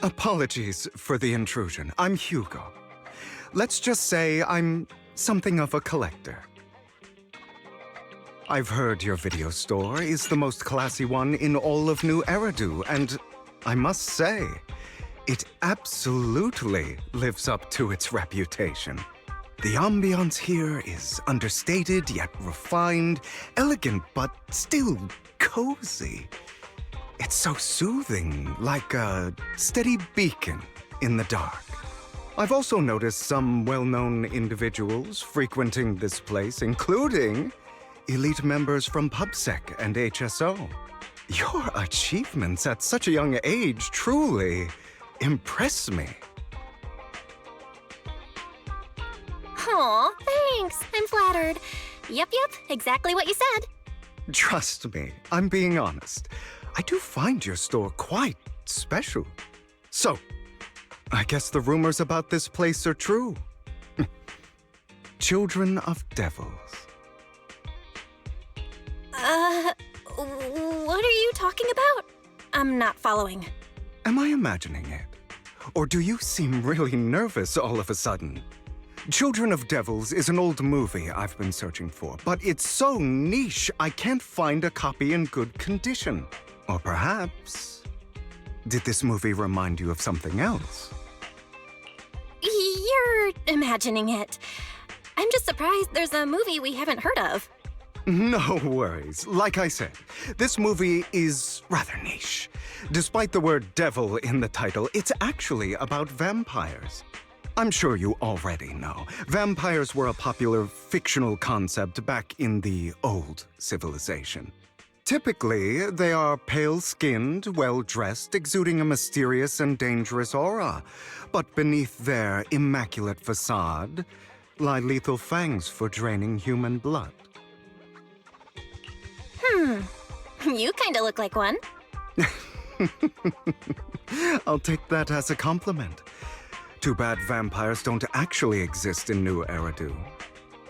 Apologies for the intrusion. I'm Hugo. Let's just say I'm something of a collector. I've heard your video store is the most classy one in all of New Eridu, and I must say, it absolutely lives up to its reputation. The ambiance here is understated yet refined, elegant but still cozy. It's so soothing, like a steady beacon in the dark. I've also noticed some well-known individuals frequenting this place, including elite members from PubSec and HSO. Your achievements at such a young age truly impress me. Aw, thanks. I'm flattered. Yep, exactly what you said. Trust me, I'm being honest. I do find your store quite special. So, I guess the rumors about this place are true. Children of devils. What are you talking about? I'm not following. Am I imagining it? Or do you seem really nervous all of a sudden? Children of Devils is an old movie I've been searching for, but it's so niche I can't find a copy in good condition. Or perhaps, did this movie remind you of something else? You're imagining it. I'm just surprised there's a movie we haven't heard of. No worries. Like I said, this movie is rather niche. Despite the word devil in the title, it's actually about vampires. I'm sure you already know. Vampires were a popular fictional concept back in the old civilization. Typically, they are pale-skinned, well-dressed, exuding a mysterious and dangerous aura. But beneath their immaculate facade lie lethal fangs for draining human blood. You kinda look like one. I'll take that as a compliment. Too bad vampires don't actually exist in New Eridu.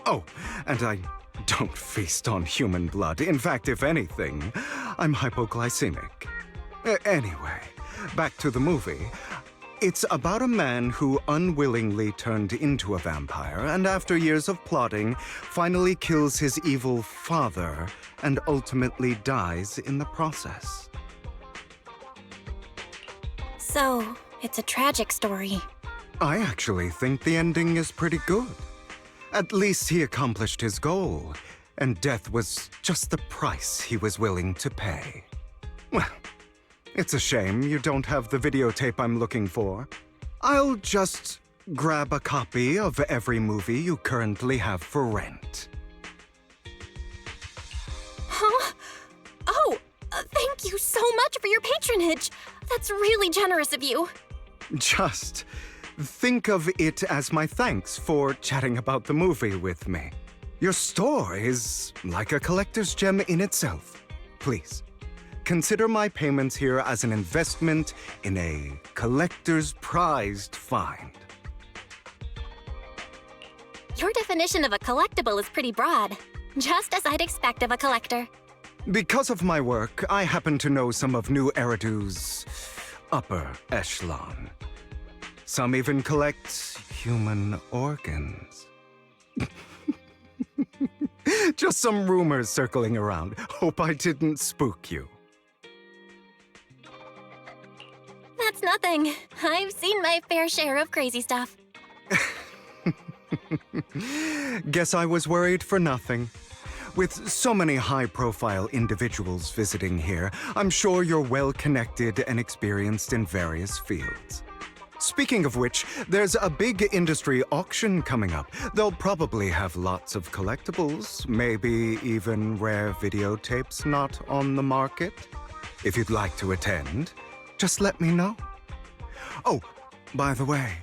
Oh, and I don't feast on human blood. In fact, if anything, I'm hypoglycemic. Anyway, back to the movie. It's about a man who unwillingly turned into a vampire and after years of plotting, finally kills his evil father and ultimately dies in the process. So, it's a tragic story. I actually think the ending is pretty good. At least he accomplished his goal, and death was just the price he was willing to pay. Well, it's a shame you don't have the videotape I'm looking for. I'll just grab a copy of every movie you currently have for rent. Huh? Oh, thank you so much for your patronage. That's really generous of you. Just think of it as my thanks for chatting about the movie with me. Your store is like a collector's gem in itself. Please, consider my payments here as an investment in a collector's prized find. Your definition of a collectible is pretty broad, just as I'd expect of a collector. Because of my work, I happen to know some of New Eridu's upper echelon. Some even collect human organs. Just some rumors circling around. Hope I didn't spook you. That's nothing. I've seen my fair share of crazy stuff. Guess I was worried for nothing. With so many high-profile individuals visiting here, I'm sure you're well-connected and experienced in various fields. Speaking of which, there's a big industry auction coming up. They'll probably have lots of collectibles, maybe even rare videotapes not on the market. If you'd like to attend, just let me know. Oh, by the way,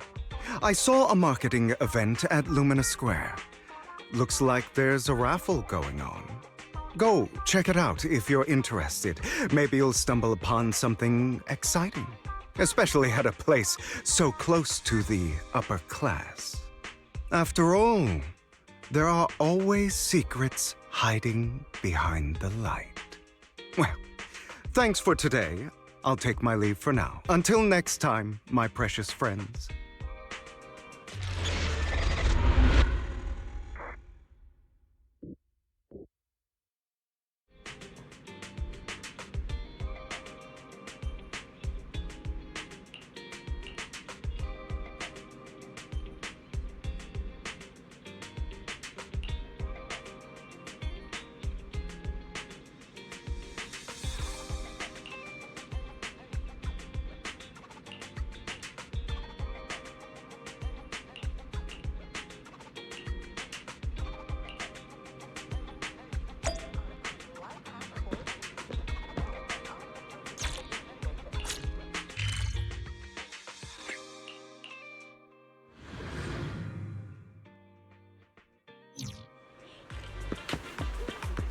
I saw a marketing event at Lumina Square. Looks like there's a raffle going on. Go check it out if you're interested. Maybe you'll stumble upon something exciting. Especially at a place so close to the upper class. After all, there are always secrets hiding behind the light. Well, thanks for today. I'll take my leave for now. Until next time, my precious friends.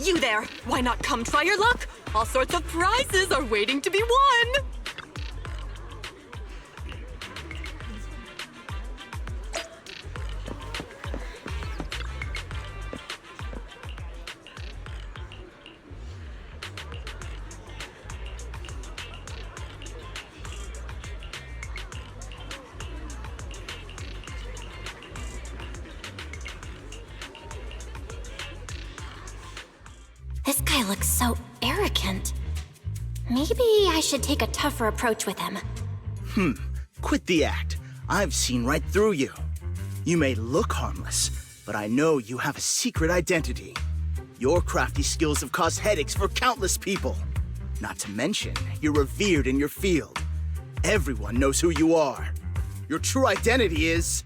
You there! Why not come try your luck? All sorts of prizes are waiting to be won! This guy looks so arrogant. Maybe I should take a tougher approach with him. Quit the act. I've seen right through you. You may look harmless, but I know you have a secret identity. Your crafty skills have caused headaches for countless people. Not to mention, you're revered in your field. Everyone knows who you are. Your true identity is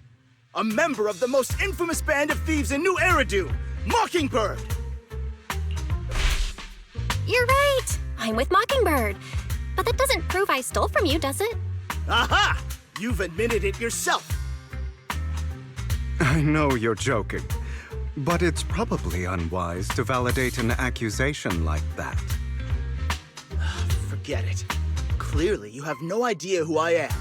a member of the most infamous band of thieves in New Eridu, Mockingbird! You're right! I'm with Mockingbird. But that doesn't prove I stole from you, does it? Aha! You've admitted it yourself. I know you're joking, but it's probably unwise to validate an accusation like that. Forget it. Clearly, you have no idea who I am.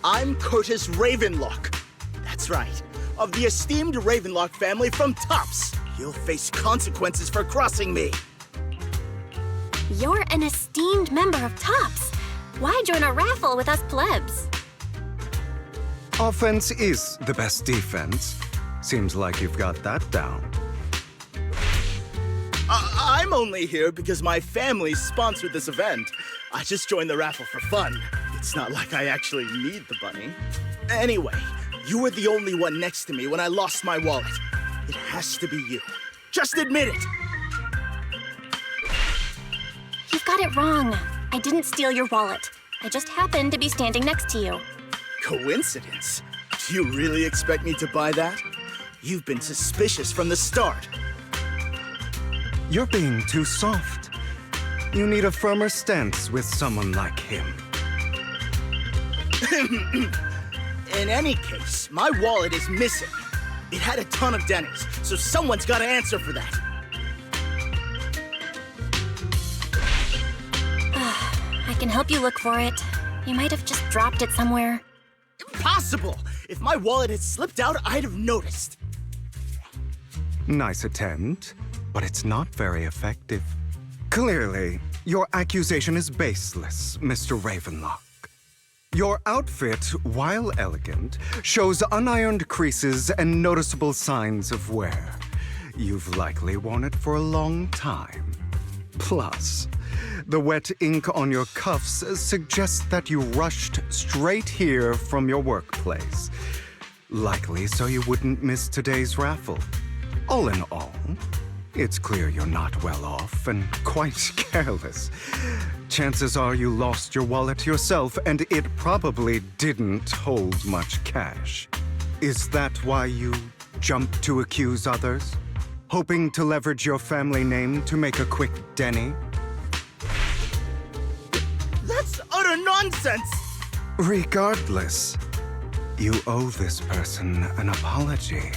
I'm Curtis Ravenlock. That's right. Of the esteemed Ravenlock family from Tops. You'll face consequences for crossing me. You're an esteemed member of Tops. Why join a raffle with us plebs? Offense is the best defense. Seems like you've got that down. I'm only here because my family sponsored this event. I just joined the raffle for fun. It's not like I actually need the bunny. Anyway, you were the only one next to me when I lost my wallet. It has to be you. Just admit it! You've got it wrong. I didn't steal your wallet. I just happened to be standing next to you. Coincidence? Do you really expect me to buy that? You've been suspicious from the start. You're being too soft. You need a firmer stance with someone like him. In any case, my wallet is missing. It had a ton of dennies, so someone's got to answer for that. I can help you look for it. You might have just dropped it somewhere. Impossible! If my wallet had slipped out, I'd have noticed. Nice attempt, but it's not very effective. Clearly, your accusation is baseless, Mr. Ravenlock. Your outfit, while elegant, shows unironed creases and noticeable signs of wear. You've likely worn it for a long time. Plus, the wet ink on your cuffs suggests that you rushed straight here from your workplace. Likely so you wouldn't miss today's raffle. All in all, it's clear you're not well off and quite careless. Chances are you lost your wallet yourself, and it probably didn't hold much cash. Is that why you jumped to accuse others? Hoping to leverage your family name to make a quick denny? That's utter nonsense! Regardless, you owe this person an apology.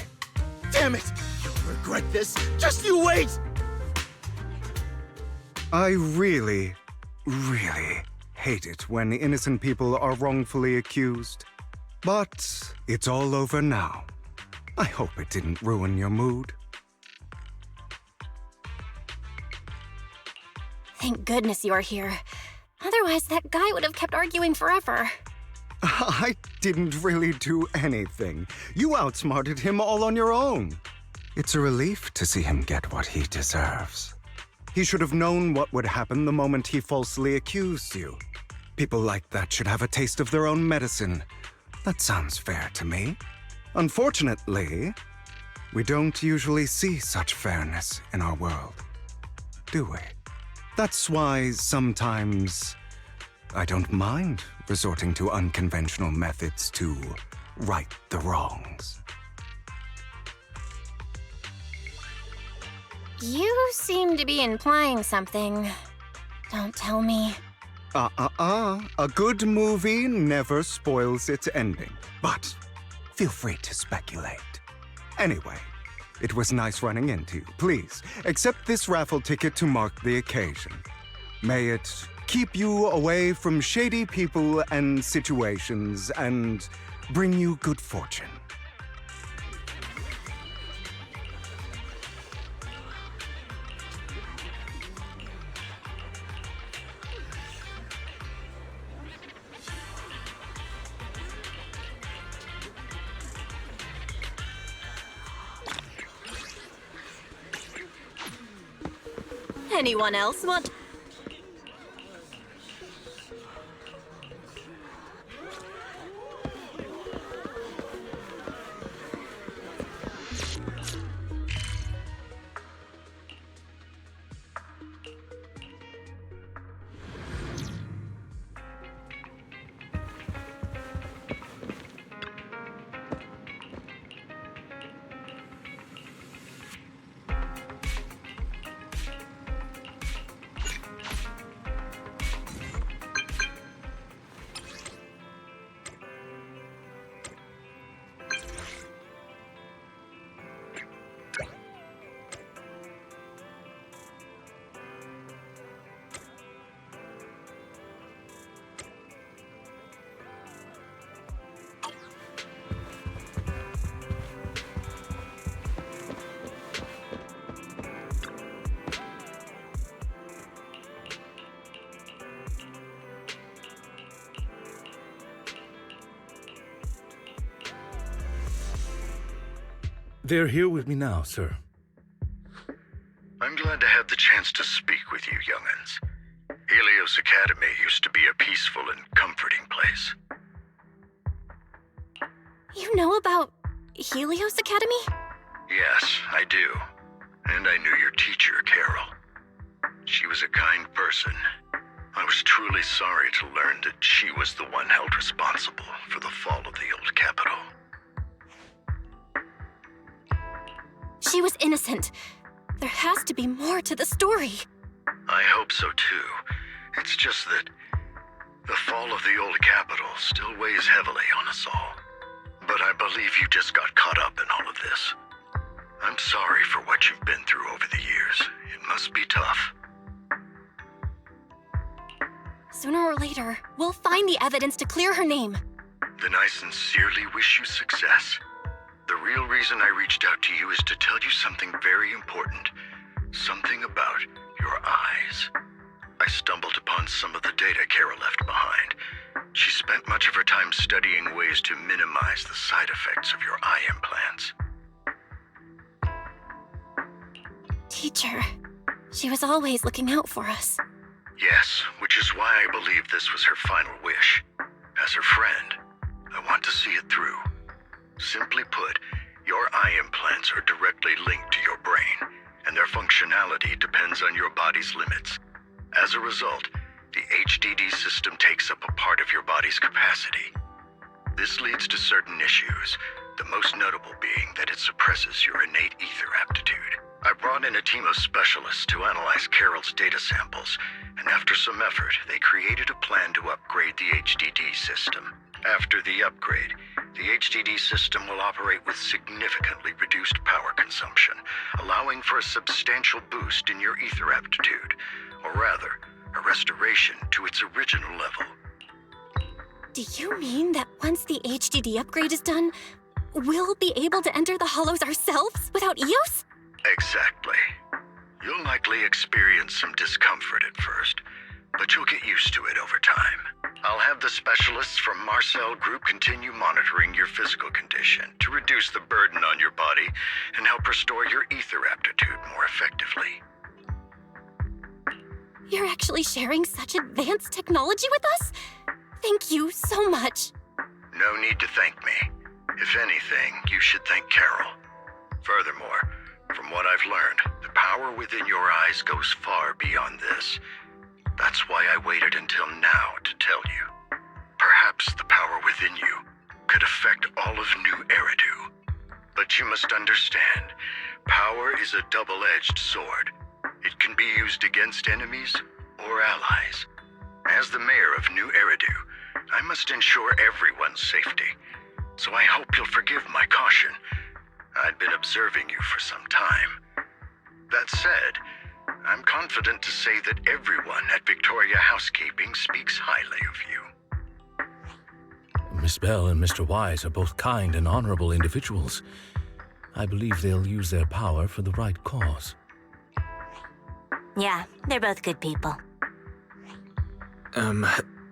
Damn it! You'll regret this. Just you wait! I really hate it when innocent people are wrongfully accused. But it's all over now. I hope it didn't ruin your mood. Thank goodness you are here. Otherwise, that guy would have kept arguing forever. I didn't really do anything. You outsmarted him all on your own. It's a relief to see him get what he deserves. He should have known what would happen the moment he falsely accused you. People like that should have a taste of their own medicine. That sounds fair to me. Unfortunately, we don't usually see such fairness in our world, do we? That's why sometimes I don't mind resorting to unconventional methods to right the wrongs. You seem to be implying something. Don't tell me. A good movie never spoils its ending, but feel free to speculate. Anyway, it was nice running into you. Please, accept this raffle ticket to mark the occasion. May it keep you away from shady people and situations and bring you good fortune. Anyone else want... They're here with me now, sir. I'm glad to have the chance to speak with you, young'uns. Helios Academy used to be a peaceful and comforting place. You know about Helios Academy? Yes, I do. And I knew your teacher, Carol. She was a kind person. I was truly sorry to learn that she was the one held responsible for the fall of the old capital. She was innocent. There has to be more to the story. I hope so too. It's just that the fall of the old capital still weighs heavily on us all. But I believe you just got caught up in all of this. I'm sorry for what you've been through over the years. It must be tough. Sooner or later, we'll find the evidence to clear her name. Then I sincerely wish you success. The real reason I reached out to you is to tell you something very important. Something about your eyes. I stumbled upon some of the data Carol left behind. She spent much of her time studying ways to minimize the side effects of your eye implants. Teacher, she was always looking out for us. Yes, which is why I believe this was her final wish. As her friend, I want to see it through. Simply put, your eye implants are directly linked to your brain, and their functionality depends on your body's limits. As a result, the HDD system takes up a part of your body's capacity. This leads to certain issues, the most notable being that it suppresses your innate ether aptitude. I brought in a team of specialists to analyze Carol's data samples, and after some effort, they created a plan to upgrade the HDD system. After the upgrade, the HDD system will operate with significantly reduced power consumption, allowing for a substantial boost in your ether aptitude, or rather, a restoration to its original level. Do you mean that once the HDD upgrade is done, we'll be able to enter the hollows ourselves without EOS? Exactly. You'll likely experience some discomfort at first, but you'll get used to it over time. I'll have the specialists from Marcel Group continue monitoring your physical condition to reduce the burden on your body and help restore your ether aptitude more effectively. You're actually sharing such advanced technology with us? Thank you so much. No need to thank me. If anything, you should thank Carol. Furthermore, from what I've learned, the power within your eyes goes far beyond this. That's why I waited until now to tell you. Perhaps the power within you could affect all of New Eridu. But you must understand, power is a double-edged sword. It can be used against enemies or allies. As the mayor of New Eridu, I must ensure everyone's safety. So I hope you'll forgive my caution. I'd been observing you for some time. That said, I'm confident to say that everyone at Victoria Housekeeping speaks highly of you. Miss Bell and Mr. Wise are both kind and honorable individuals. I believe they'll use their power for the right cause. Yeah, they're both good people.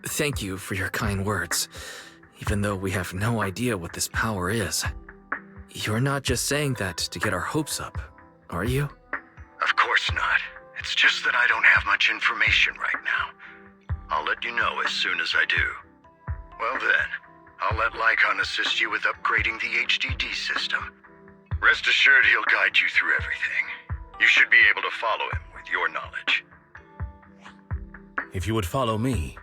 Thank you for your kind words, even though we have no idea what this power is. You're not just saying that to get our hopes up, are you? Of course not. It's just that I don't have much information right now. I'll let you know as soon as I do. Well then, I'll let Lycaon assist you with upgrading the HDD system. Rest assured he'll guide you through everything. You should be able to follow him with your knowledge. If you would follow me.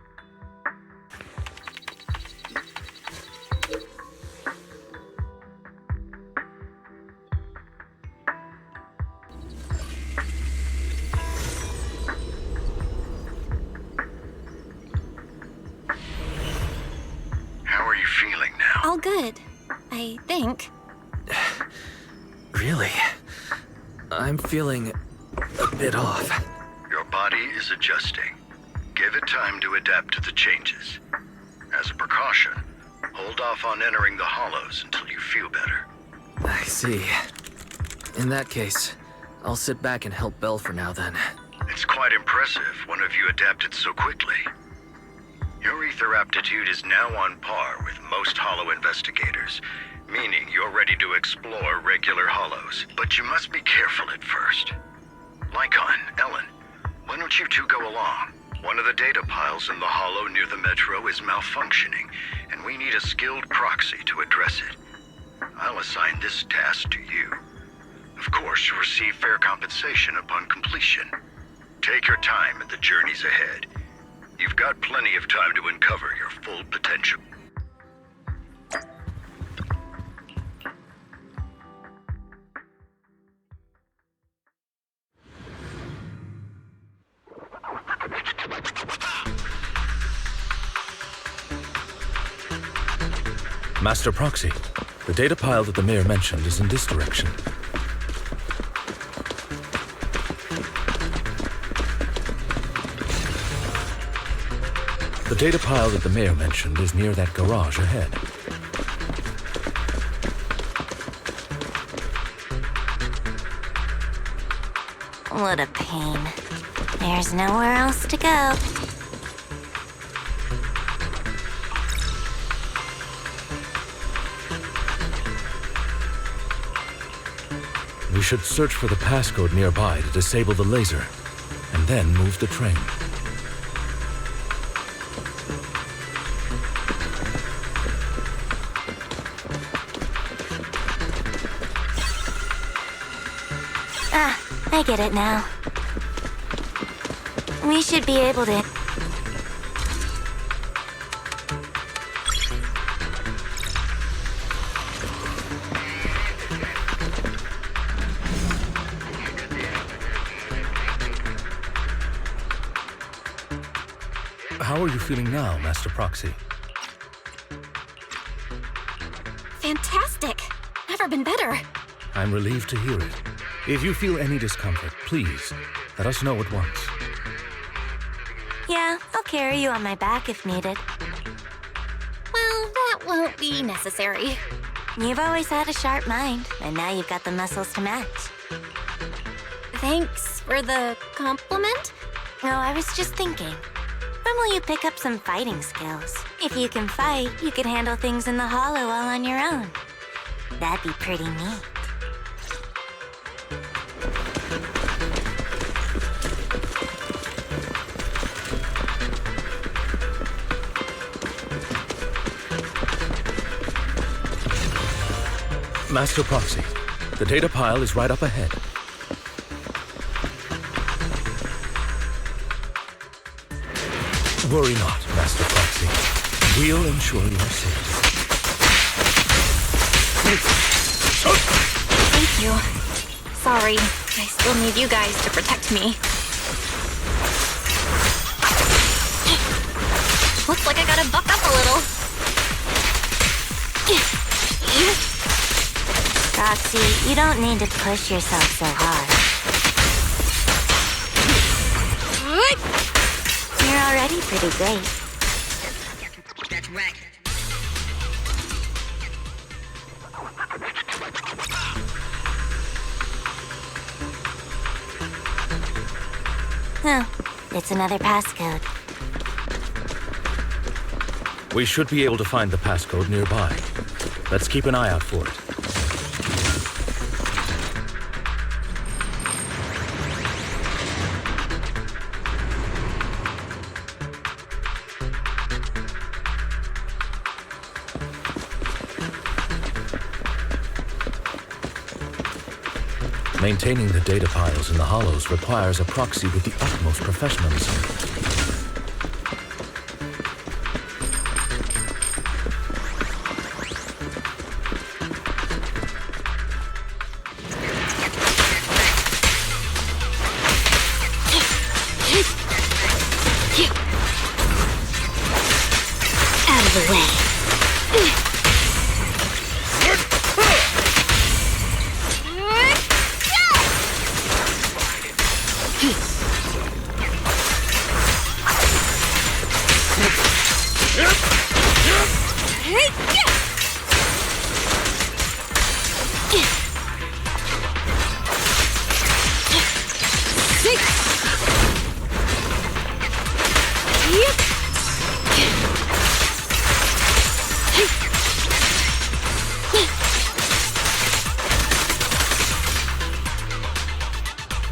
How are you feeling now? All good, I think. Really? I'm feeling a bit off. Your body is adjusting. Give it time to adapt to the changes. As a precaution, hold off on entering the hollows until you feel better. I see. In that case, I'll sit back and help Belle for now then. It's quite impressive one of you adapted so quickly. Your ether aptitude is now on par with most hollow investigators, meaning you're ready to explore regular hollows. But you must be careful at first. Lycaon, Ellen, why don't you two go along? One of the data piles in the hollow near the metro is malfunctioning, and we need a skilled proxy to address it. I'll assign this task to you. Of course, you'll receive fair compensation upon completion. Take your time in the journeys ahead. You've got plenty of time to uncover your full potential. Master Proxy, the data pile that the mayor mentioned is in this direction. The data pile that the mayor mentioned is near that garage ahead. What a pain. There's nowhere else to go. We should search for the passcode nearby to disable the laser, and then move the train. I get it now. We should be able to... How are you feeling now, Master Proxy? Fantastic! Never been better. I'm relieved to hear it. If you feel any discomfort, please, let us know at once. Yeah, I'll carry you on my back if needed. Well, that won't be necessary. You've always had a sharp mind, and now you've got the muscles to match. Thanks for the compliment. No, I was just thinking. When will you pick up some fighting skills? If you can fight, you can handle things in the hollow all on your own. That'd be pretty neat. Master Proxy, the data pile is right up ahead. Worry not, Master Proxy. We'll ensure your safety. Thank you. Sorry, I still need you guys to protect me. Looks like I gotta buck up a little. Roxy, you don't need to push yourself so hard. You're already pretty great. That's right. Oh, it's another passcode. We should be able to find the passcode nearby. Let's keep an eye out for it. Maintaining the data piles in the hollows requires a proxy with the utmost professionalism. Out of the way.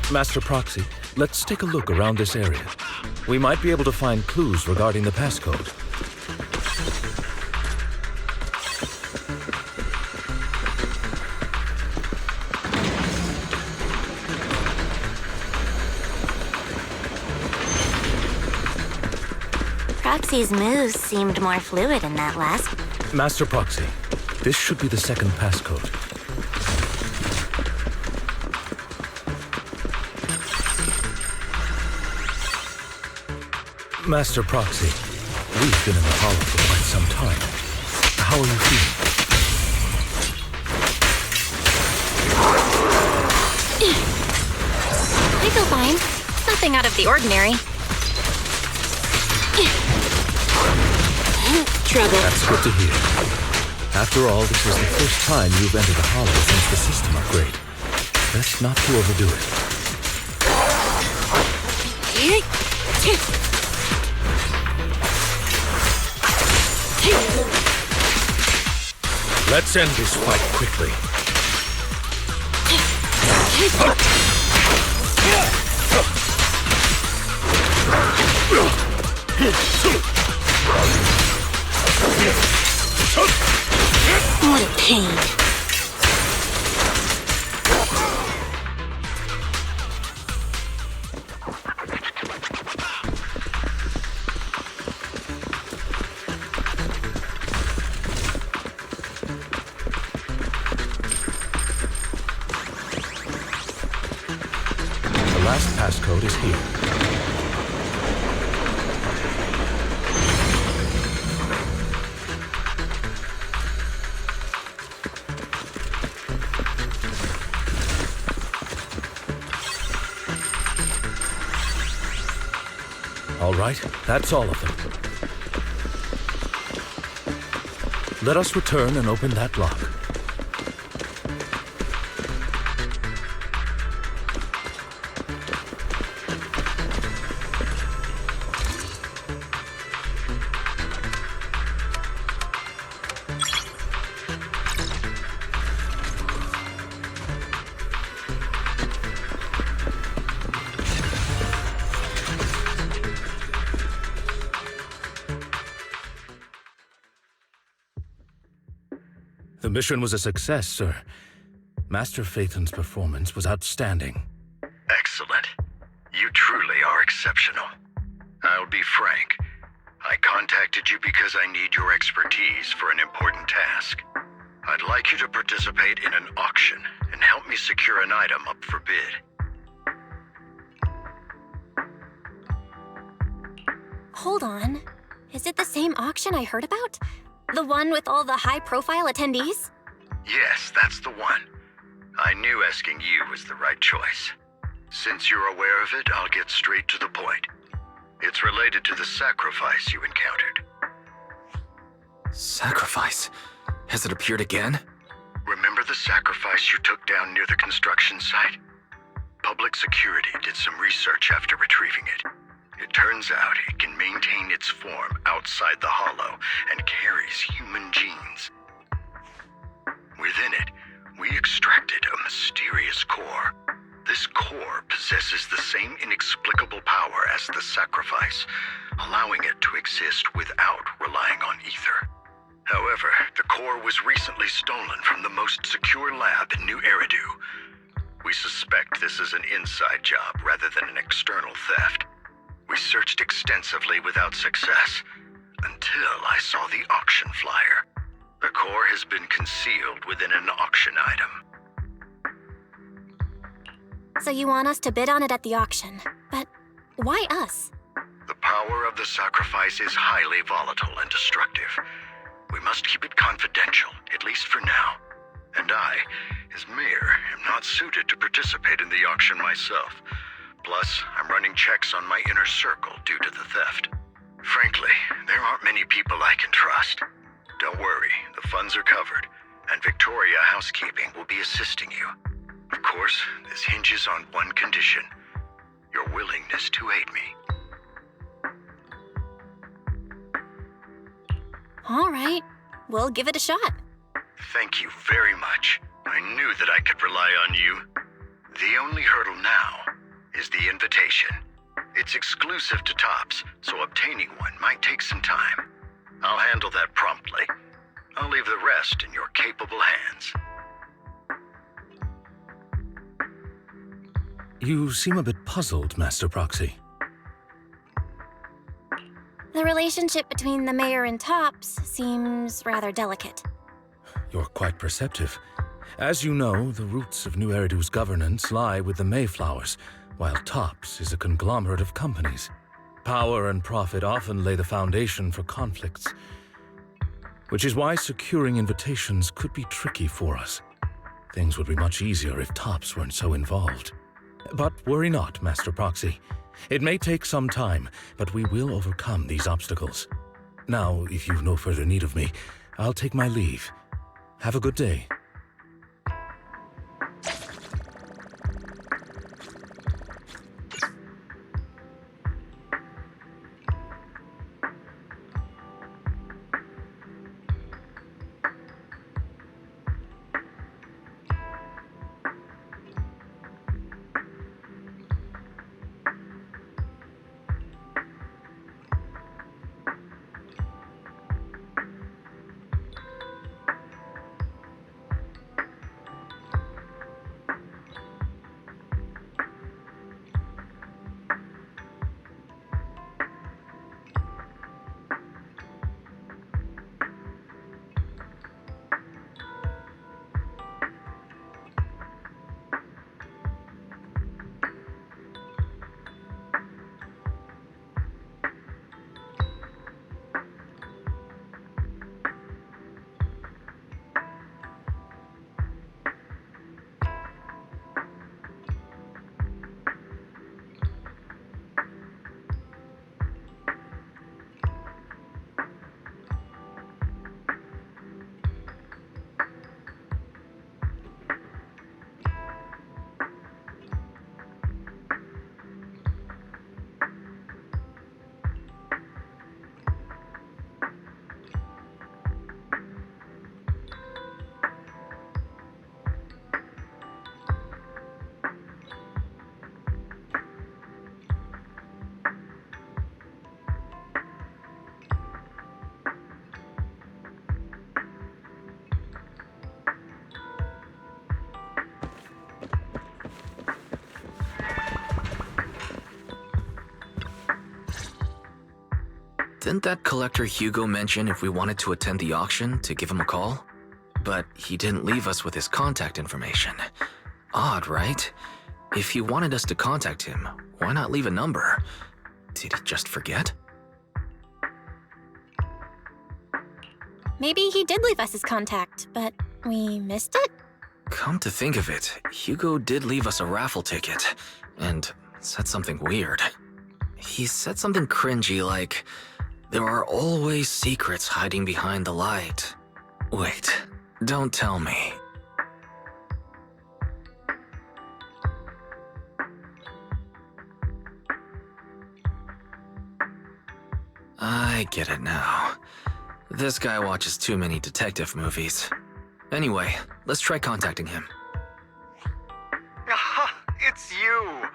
Master Proxy, let's take a look around this area. We might be able to find clues regarding the passcode. Proxy's moves seemed more fluid in that last. Master Proxy, this should be the second passcode. Master Proxy, we've been in the hollow for quite some time. How are you feeling? I feel fine. Nothing out of the ordinary. Trouble. That's good to hear. After all, this is the first time you've entered a hollow since the system upgrade. Best not to overdo it. Let's end this fight quickly. What a pain. The last passcode is here. All right, that's all of them. Let us return and open that lock. The mission was a success, sir. Master Phaeton's performance was outstanding. Excellent. You truly are exceptional. I'll be frank. I contacted you because I need your expertise for an important task. I'd like you to participate in an auction and help me secure an item up for bid. Hold on. Is it the same auction I heard about? The one with all the high-profile attendees? Yes, that's the one. I knew asking you was the right choice. Since you're aware of it, I'll get straight to the point. It's related to the sacrifice you encountered. Sacrifice? Has it appeared again? Remember the sacrifice you took down near the construction site? Public security did some research after retrieving it. It turns out it can maintain its form outside the hollow and carries human genes. Within it, we extracted a mysterious core. This core possesses the same inexplicable power as the sacrifice, allowing it to exist without relying on ether. However, the core was recently stolen from the most secure lab in New Eridu. We suspect this is an inside job rather than an external theft. We searched extensively without success, until I saw the auction flyer. The core has been concealed within an auction item. So you want us to bid on it at the auction. But why us? The power of the sacrifice is highly volatile and destructive. We must keep it confidential, at least for now. And I, as mayor, am not suited to participate in the auction myself. Plus, I'm running checks on my inner circle due to the theft. Frankly, there aren't many people I can trust. Don't worry, the funds are covered, and Victoria Housekeeping will be assisting you. Of course, this hinges on one condition: your willingness to aid me. All right, we'll give it a shot. Thank you very much. I knew that I could rely on you. The only hurdle now is the invitation. It's exclusive to Tops, so obtaining one might take some time. I'll handle that promptly. I'll leave the rest in your capable hands. You seem a bit puzzled, Master Proxy. The relationship between the mayor and Tops seems rather delicate. You're quite perceptive. As you know, the roots of New Eridu's governance lie with the Mayflowers, while Tops is a conglomerate of companies. Power and profit often lay the foundation for conflicts, which is why securing invitations could be tricky for us. Things would be much easier if Tops weren't so involved. But worry not, Master Proxy. It may take some time, but we will overcome these obstacles. Now, if you've no further need of me, I'll take my leave. Have a good day. Didn't that collector Hugo mention if we wanted to attend the auction to give him a call? But he didn't leave us with his contact information. Odd, right? If he wanted us to contact him, why not leave a number? Did he just forget? Maybe he did leave us his contact, but we missed it? Come to think of it, Hugo did leave us a raffle ticket, and said something weird. He said something cringy like, "There are always secrets hiding behind the light." Wait, don't tell me. I get it now. This guy watches too many detective movies. Anyway, let's try contacting him. Aha! It's you!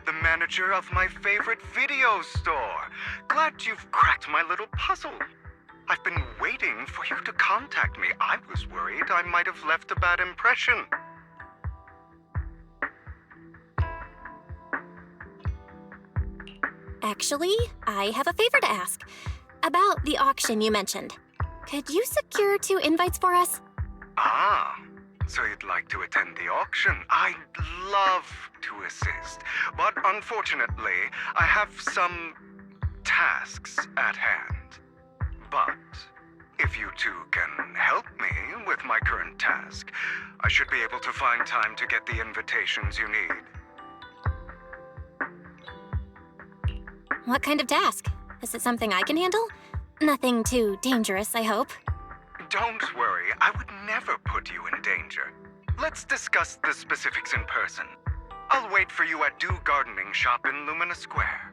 The manager of my favorite video store! Glad you've cracked my little puzzle. I've been waiting for you to contact me. I was worried I might have left a bad impression. Actually, I have a favor to ask. About the auction you mentioned. Could you secure 2 invites for us? Ah, so you'd like to attend the auction? I'd love to assist, but unfortunately, I have some tasks at hand. But if you two can help me with my current task, I should be able to find time to get the invitations you need. What kind of task? Is it something I can handle? Nothing too dangerous, I hope. Don't worry, I would never put you in danger. Let's discuss the specifics in person. I'll wait for you at Do Gardening Shop in Lumina Square.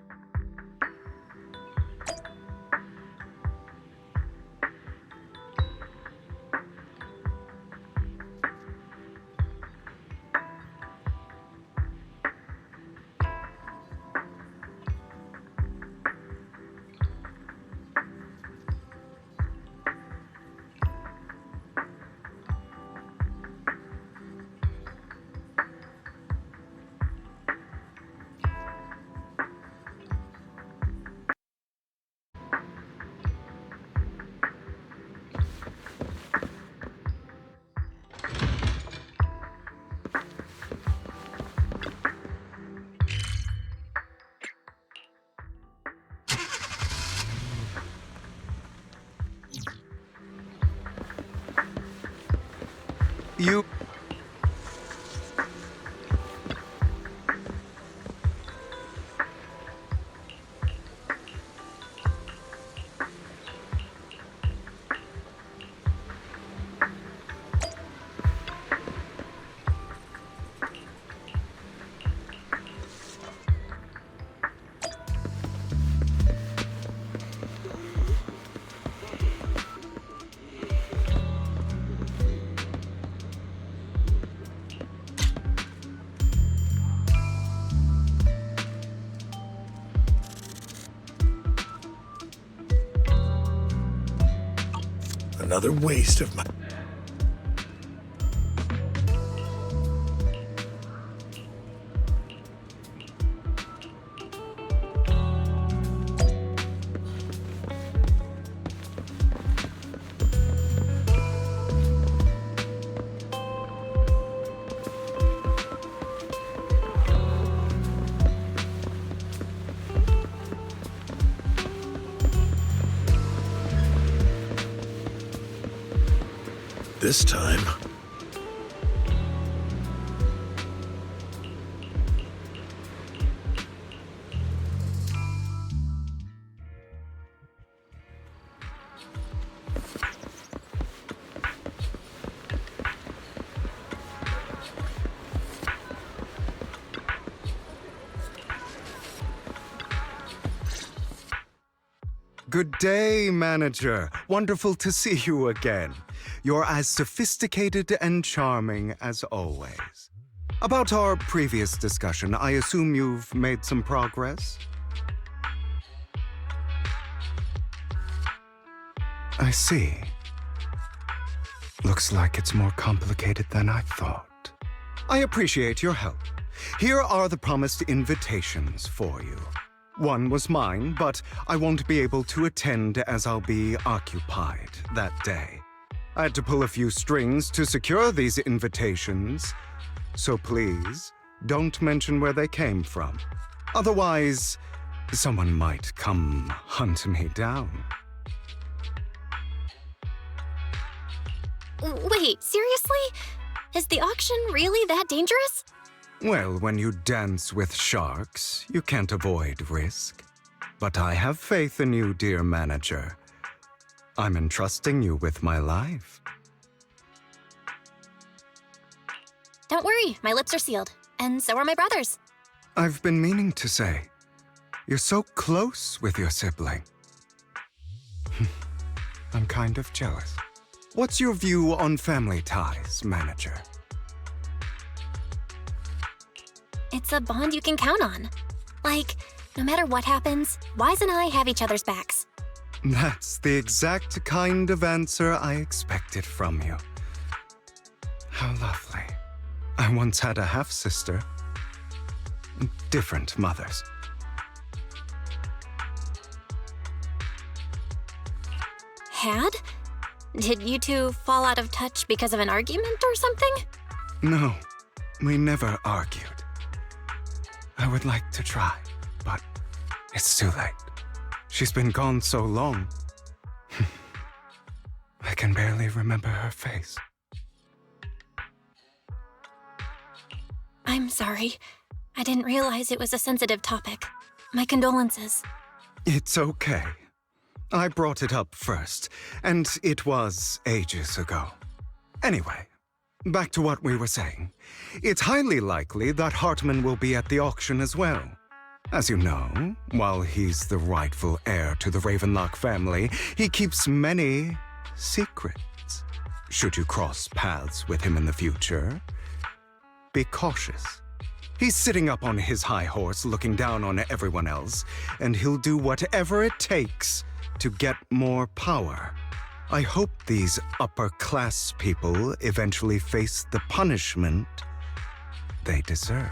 You... Another waste of my... This time... Good day, manager. Wonderful to see you again. You're as sophisticated and charming as always. About our previous discussion, I assume you've made some progress? I see. Looks like it's more complicated than I thought. I appreciate your help. Here are the promised invitations for you. One was mine, but I won't be able to attend as I'll be occupied that day. I had to pull a few strings to secure these invitations, so please don't mention where they came from. Otherwise, someone might come hunt me down. Wait, seriously? Is the auction really that dangerous? Well, when you dance with sharks, you can't avoid risk. But I have faith in you, dear manager. I'm entrusting you with my life. Don't worry, my lips are sealed. And so are my brothers. I've been meaning to say, you're so close with your sibling. I'm kind of jealous. What's your view on family ties, manager? It's a bond you can count on. Like, no matter what happens, Wise and I have each other's backs. That's the exact kind of answer I expected from you. How lovely. I once had a half-sister. Different mothers. Had? Did you two fall out of touch because of an argument or something? No, we never argued. I would like to try, but it's too late. She's been gone so long. I can barely remember her face. I'm sorry. I didn't realize it was a sensitive topic. My condolences. It's okay. I brought it up first, and it was ages ago. Anyway, back to what we were saying. It's highly likely that Hartman will be at the auction as well. As you know, while he's the rightful heir to the Ravenlock family, he keeps many secrets. Should you cross paths with him in the future, be cautious. He's sitting up on his high horse looking down on everyone else, and he'll do whatever it takes to get more power. I hope these upper-class people eventually face the punishment they deserve.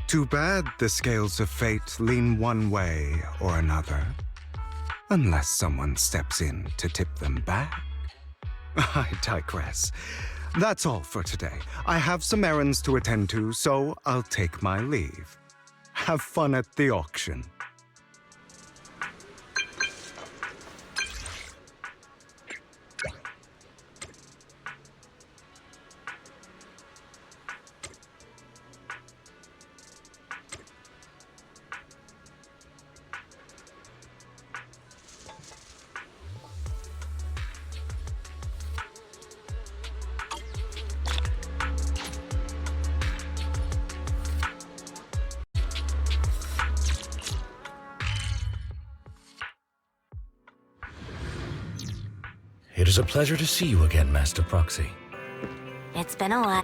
Too bad the scales of fate lean one way or another, unless someone steps in to tip them back. I digress. That's all for today. I have some errands to attend to, so I'll take my leave. Have fun at the auction. It is a pleasure to see you again, Master Proxy. It's been a while.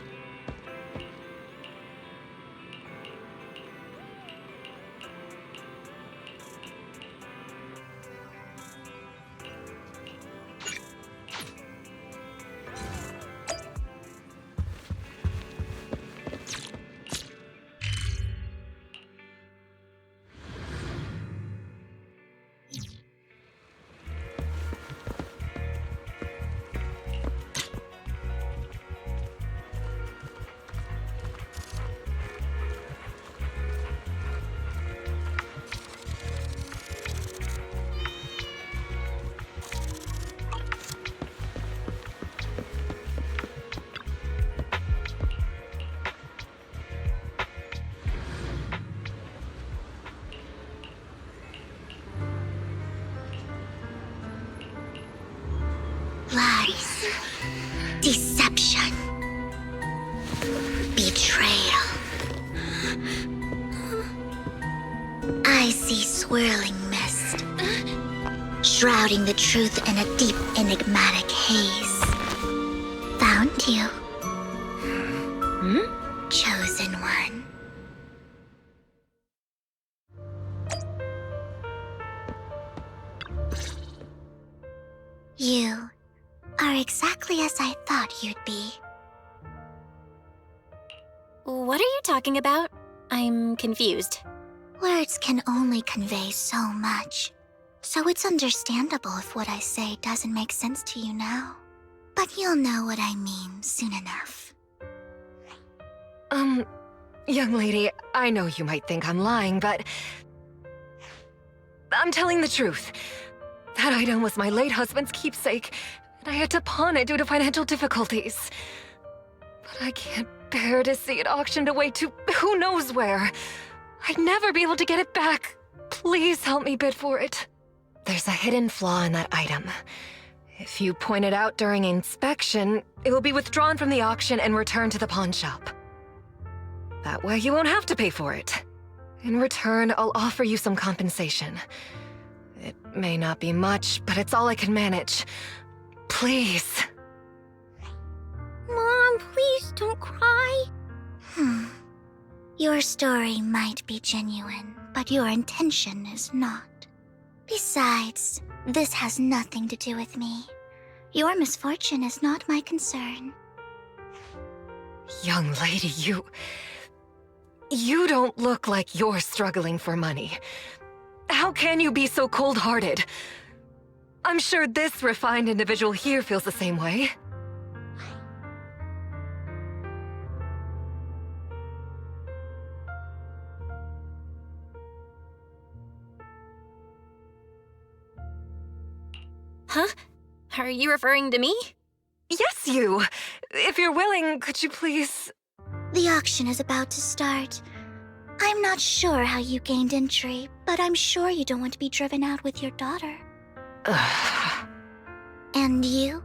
Lies. Deception. Betrayal. I see swirling mist, shrouding the truth in a deep, enigmatic haze. Found you. Chosen one. You are exactly as I thought you'd be. What are you talking about? I'm confused. Words can only convey so much, so it's understandable if what I say doesn't make sense to you now. But you'll know what I mean soon enough. Young lady, I know you might think I'm lying, but I'm telling the truth. That item was my late husband's keepsake, and I had to pawn it due to financial difficulties. But I can't bear to see it auctioned away to who knows where. I'd never be able to get it back. Please help me bid for it. There's a hidden flaw in that item. If you point it out during inspection, it will be withdrawn from the auction and returned to the pawn shop. That way you won't have to pay for it. In return, I'll offer you some compensation. It may not be much, but it's all I can manage. Please. Mom, please don't cry. Your story might be genuine, but your intention is not. Besides, this has nothing to do with me. Your misfortune is not my concern. Young lady, you don't look like you're struggling for money. How can you be so cold-hearted? I'm sure this refined individual here feels the same way. Huh? Are you referring to me? Yes, you! If you're willing, could you please... The auction is about to start. I'm not sure how you gained entry, but I'm sure you don't want to be driven out with your daughter. And you?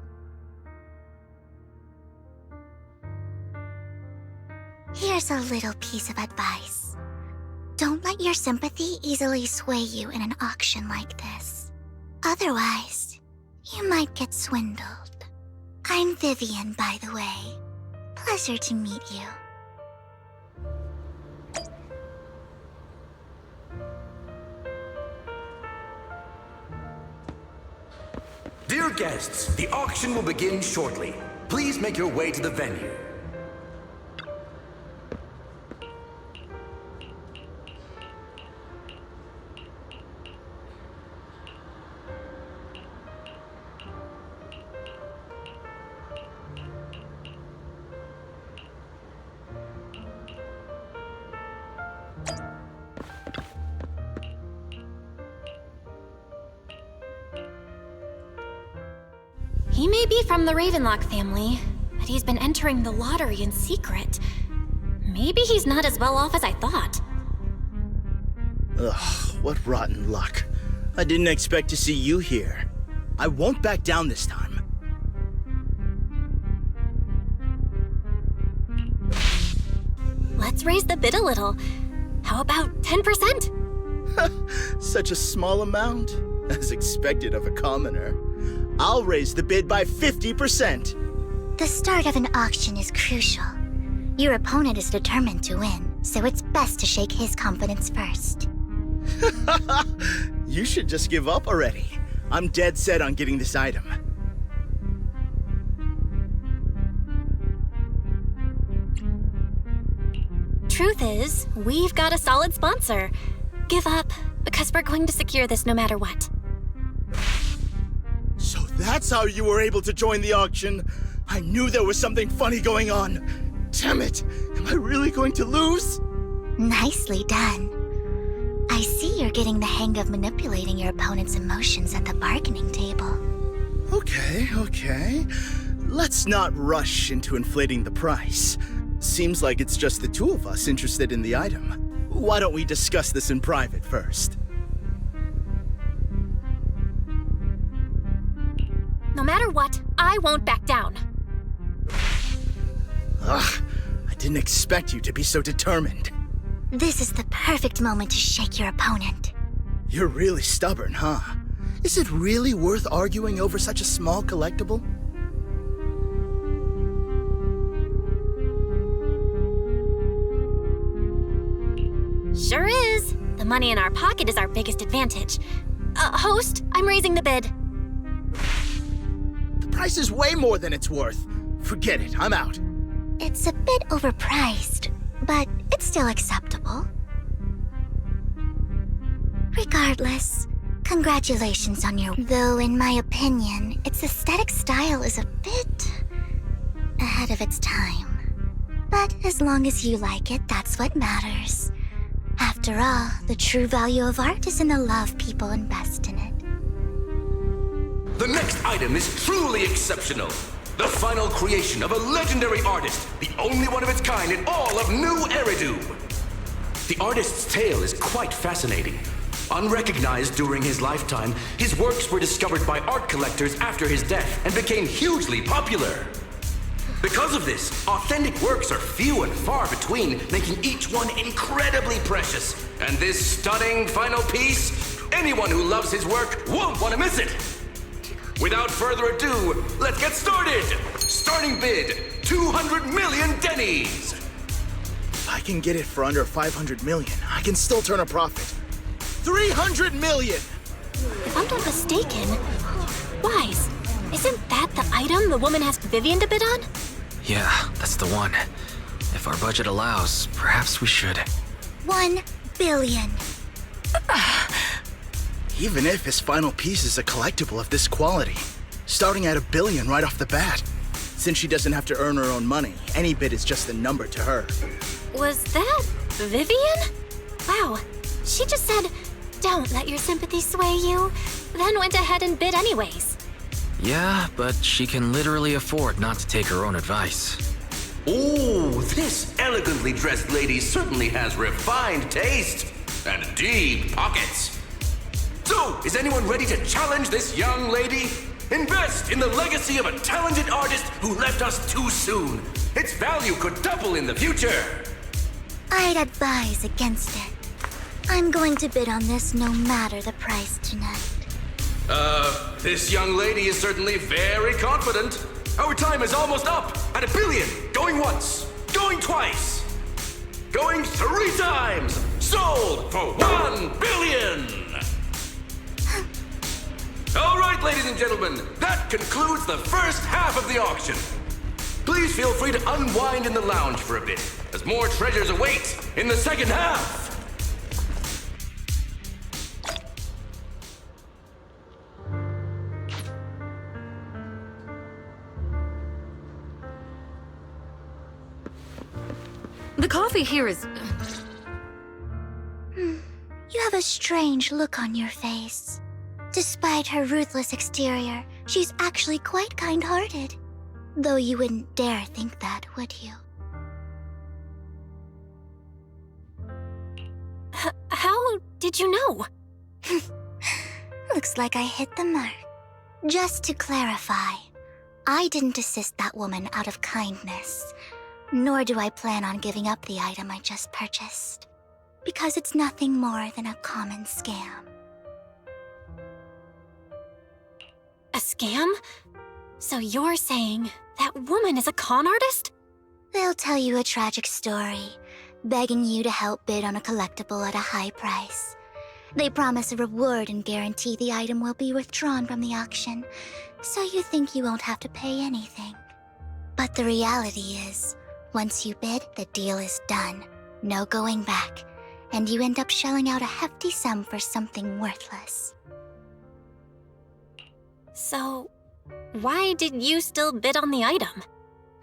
Here's a little piece of advice. Don't let your sympathy easily sway you in an auction like this. Otherwise, you might get swindled. I'm Vivian, by the way. Pleasure to meet you. Dear guests, the auction will begin shortly. Please make your way to the venue. He may be from the Ravenlock family, but he's been entering the lottery in secret. Maybe he's not as well off as I thought. Ugh, what rotten luck. I didn't expect to see you here. I won't back down this time. Let's raise the bid a little. How about 10%? Such a small amount, as expected of a commoner. I'll raise the bid by 50%. The start of an auction is crucial. Your opponent is determined to win, so it's best to shake his confidence first. You should just give up already. I'm dead set on getting this item. Truth is, we've got a solid sponsor. Give up, because we're going to secure this no matter what. So that's how you were able to join the auction? I knew there was something funny going on. Damn it! Am I really going to lose? Nicely done. I see you're getting the hang of manipulating your opponent's emotions at the bargaining table. Okay. Let's not rush into inflating the price. Seems like it's just the two of us interested in the item. Why don't we discuss this in private first? No matter what, I won't back down. Ugh, I didn't expect you to be so determined. This is the perfect moment to shake your opponent. You're really stubborn, huh? Is it really worth arguing over such a small collectible? Sure is. The money in our pocket is our biggest advantage. Host, I'm raising the bid. The price is way more than it's worth. Forget it, I'm out. It's a bit overpriced, but it's still acceptable. Regardless, congratulations on your... Though, in my opinion, its aesthetic style is a bit... ahead of its time. But as long as you like it, that's what matters. After all, the true value of art is in the love people invest in it. The next item is truly exceptional. The final creation of a legendary artist, the only one of its kind in all of New Eridu. The artist's tale is quite fascinating. Unrecognized during his lifetime, his works were discovered by art collectors after his death and became hugely popular. Because of this, authentic works are few and far between, making each one incredibly precious. And this stunning final piece, anyone who loves his work won't want to miss it. Without further ado, let's get started! Starting bid, 200 million dennies! If I can get it for under 500 million, I can still turn a profit. 300 million! If I'm not mistaken, Wise, isn't that the item the woman asked Vivian to bid on? Yeah, that's the one. If our budget allows, perhaps we should. 1 billion. Even if his final piece is a collectible of this quality, starting at $1 billion right off the bat. Since she doesn't have to earn her own money, any bid is just a number to her. Was that Vivian? Wow, she just said, "Don't let your sympathy sway you," then went ahead and bid anyways. Yeah, but she can literally afford not to take her own advice. Oh, this elegantly dressed lady certainly has refined taste and deep pockets. So, is anyone ready to challenge this young lady? Invest in the legacy of a talented artist who left us too soon. Its value could double in the future. I'd advise against it. I'm going to bid on this no matter the price tonight. This young lady is certainly very confident. Our time is almost up at $1 billion. Going once, going twice, going 3 times. Sold for $1 billion. All right, ladies and gentlemen, that concludes the first half of the auction. Please feel free to unwind in the lounge for a bit, as more treasures await in the second half. The coffee here is... You have a strange look on your face. Despite her ruthless exterior, she's actually quite kind-hearted. Though you wouldn't dare think that, would you? How did you know? Looks like I hit the mark. Just to clarify, I didn't assist that woman out of kindness, nor do I plan on giving up the item I just purchased, because it's nothing more than a common scam. A scam? So you're saying that woman is a con artist? They'll tell you a tragic story, begging you to help bid on a collectible at a high price. They promise a reward and guarantee the item will be withdrawn from the auction, so you think you won't have to pay anything. But the reality is, once you bid, the deal is done. No going back, and you end up shelling out a hefty sum for something worthless. So, why did you still bid on the item?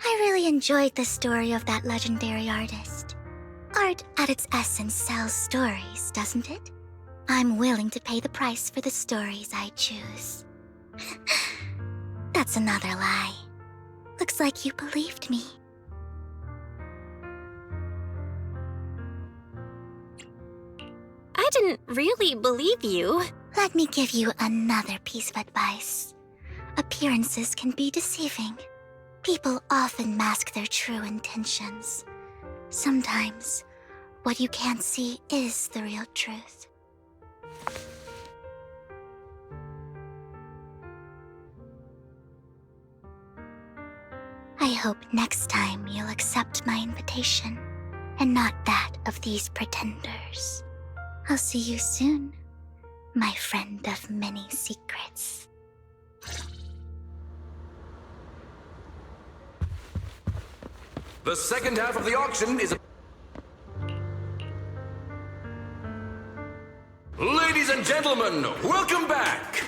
I really enjoyed the story of that legendary artist. Art, at its essence, sells stories, doesn't it? I'm willing to pay the price for the stories I choose. That's another lie. Looks like you believed me. I didn't really believe you. Let me give you another piece of advice. Appearances can be deceiving. People often mask their true intentions. Sometimes, what you can't see is the real truth. I hope next time you'll accept my invitation, and not that of these pretenders. I'll see you soon, my friend of many secrets. The second half of the auction is... Ladies and gentlemen, welcome back!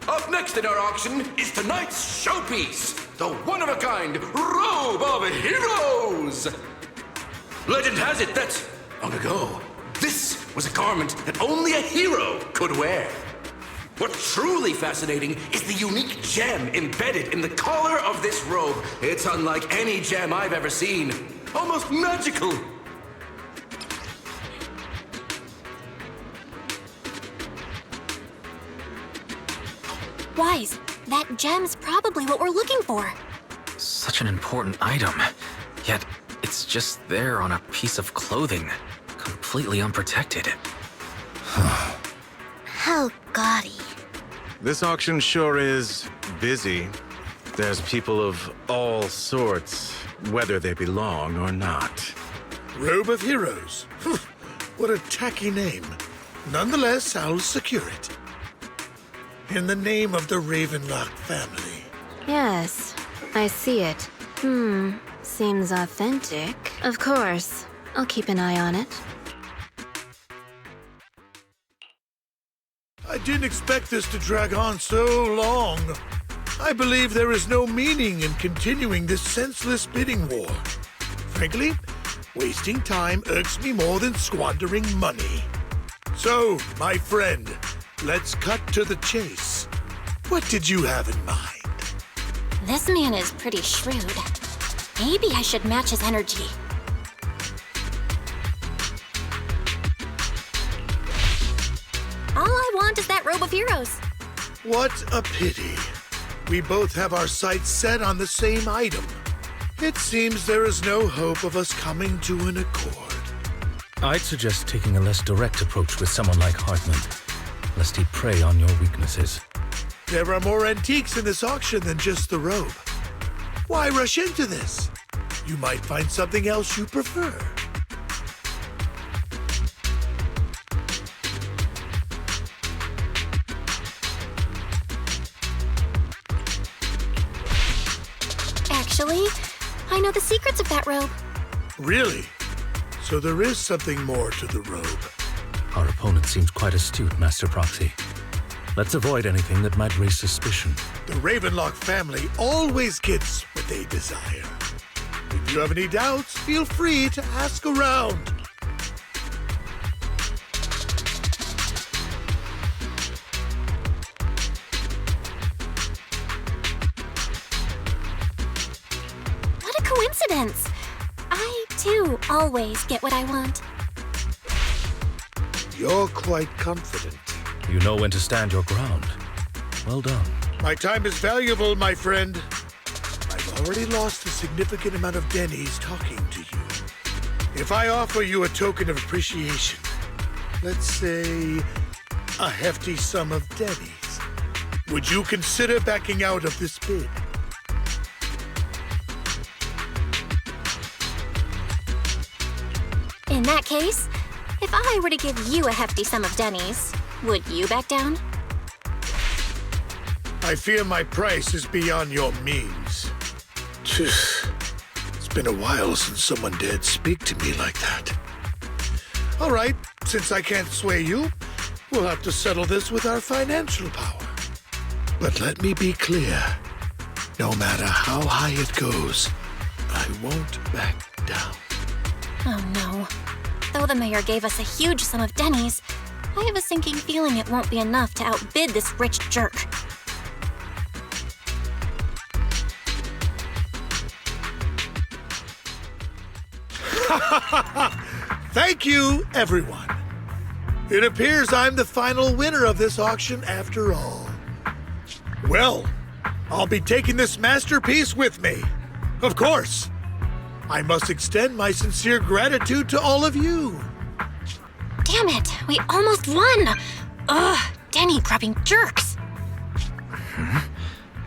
Up next in our auction is tonight's showpiece, the one-of-a-kind Robe of Heroes! Legend has it that, long ago, this was a garment that only a hero could wear. What's truly fascinating is the unique gem embedded in the collar of this robe. It's unlike any gem I've ever seen. Almost magical. Wise, that gem's probably what we're looking for. Such an important item, yet it's just there on a piece of clothing, completely unprotected. How gaudy. This auction sure is busy. There's people of all sorts, whether they belong or not. Robe of Heroes. What a tacky name. Nonetheless, I'll secure it. In the name of the Ravenlock family. Yes, I see it. Seems authentic. Of course. I'll keep an eye on it. I didn't expect this to drag on so long. I believe there is no meaning in continuing this senseless bidding war. Frankly, wasting time irks me more than squandering money. So, my friend, let's cut to the chase. What did you have in mind? This man is pretty shrewd. Maybe I should match his energy. All I want is that Robe of Heroes. What a pity. We both have our sights set on the same item. It seems there is no hope of us coming to an accord. I'd suggest taking a less direct approach with someone like Hartman, lest he prey on your weaknesses. There are more antiques in this auction than just the robe. Why rush into this? You might find something else you prefer. Actually, I know the secrets of that robe. Really? So there is something more to the robe. Our opponent seems quite astute, Master Proxy. Let's avoid anything that might raise suspicion. The Ravenlock family always gets what they desire. If you have any doubts, feel free to ask around. What a coincidence! I, too, always get what I want. You're quite confident. You know when to stand your ground. Well done. My time is valuable, my friend. I've already lost a significant amount of Denny's talking to you. If I offer you a token of appreciation, let's say a hefty sum of Denny's, would you consider backing out of this bid? In that case, if I were to give you a hefty sum of Denny's, would you back down? I fear my price is beyond your means. It's been a while since someone dared speak to me like that. All right, since I can't sway you, we'll have to settle this with our financial power. But let me be clear. No matter how high it goes, I won't back down. Oh no. Though the mayor gave us a huge sum of Denny's, I have a sinking feeling it won't be enough to outbid this rich jerk. Thank you, everyone. It appears I'm the final winner of this auction after all. Well, I'll be taking this masterpiece with me. Of course. I must extend my sincere gratitude to all of you. Damn it, we almost won! Ugh, Denny grabbing jerks.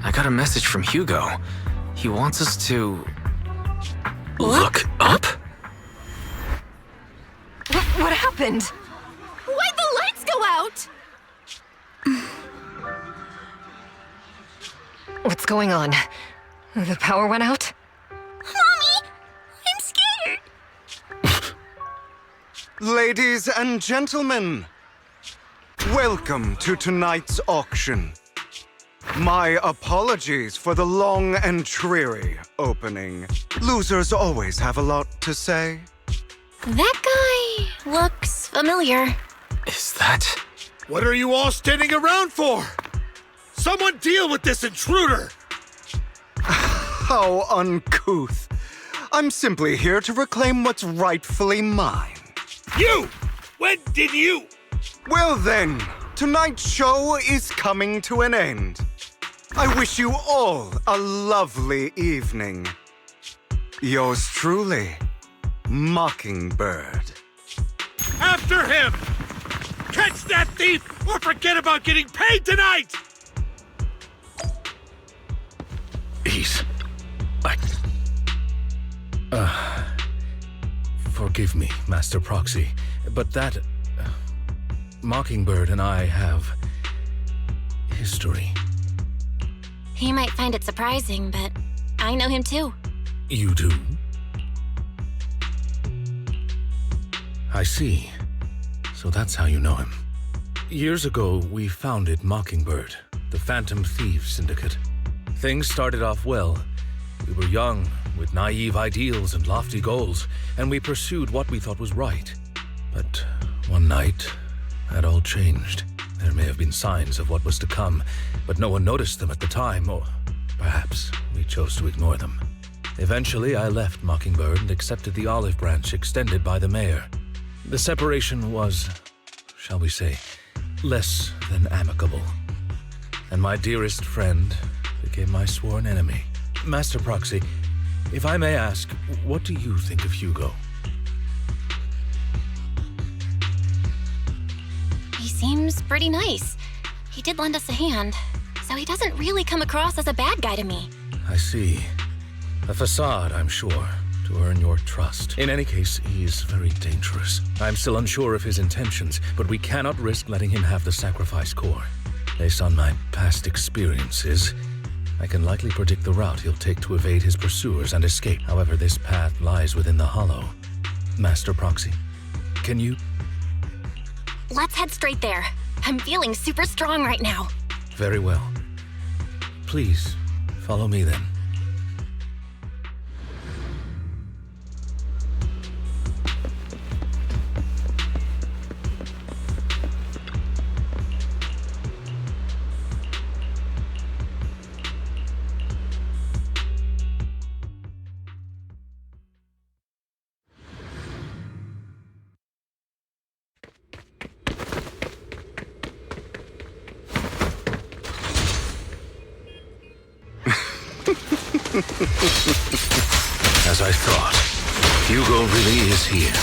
I got a message from Hugo. He wants us to... Look up? What happened? Why'd the lights go out? What's going on? The power went out? Mommy, I'm scared. Ladies and gentlemen, Welcome to tonight's auction. My apologies for the long and dreary opening. Losers always have a lot to say. That guy looks familiar. Is that... What are you all standing around for? Someone deal with this intruder! How uncouth. I'm simply here to reclaim what's rightfully mine. You! When did you? Well then, tonight's show is coming to an end. I wish you all a lovely evening. Yours truly, Mockingbird. After him! Catch that thief or forget about getting paid tonight! Forgive me, Master Proxy, but that... Mockingbird and I have... history. He might find it surprising, but I know him too. You do? I see. So that's how you know him. Years ago, we founded Mockingbird, the Phantom Thieves Syndicate. Things started off well. We were young, with naive ideals and lofty goals, and we pursued what we thought was right. But one night, that all changed. There may have been signs of what was to come, but no one noticed them at the time, or perhaps we chose to ignore them. Eventually, I left Mockingbird and accepted the olive branch extended by the mayor. The separation was, shall we say, less than amicable. And my dearest friend became my sworn enemy. Master Proxy, if I may ask, what do you think of Hugo? He seems pretty nice. He did lend us a hand, so he doesn't really come across as a bad guy to me. I see. A facade, I'm sure, to earn your trust. In any case, he's very dangerous. I'm still unsure of his intentions, but we cannot risk letting him have the sacrifice core. Based on my past experiences, I can likely predict the route he'll take to evade his pursuers and escape. However, this path lies within the hollow. Master Proxy, can you... Let's head straight there. I'm feeling super strong right now. Very well. Please, follow me then. As I thought, Hugo really is here.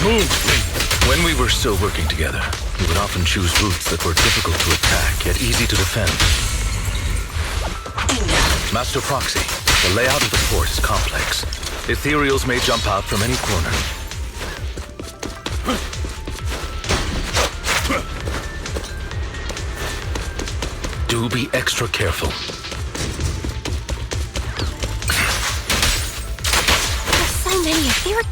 Move, please. When we were still working together, he would often choose routes that were difficult to attack, yet easy to defend. Master Proxy, the layout of the fort is complex. Ethereals may jump out from any corner. Do be extra careful. So many ethereal...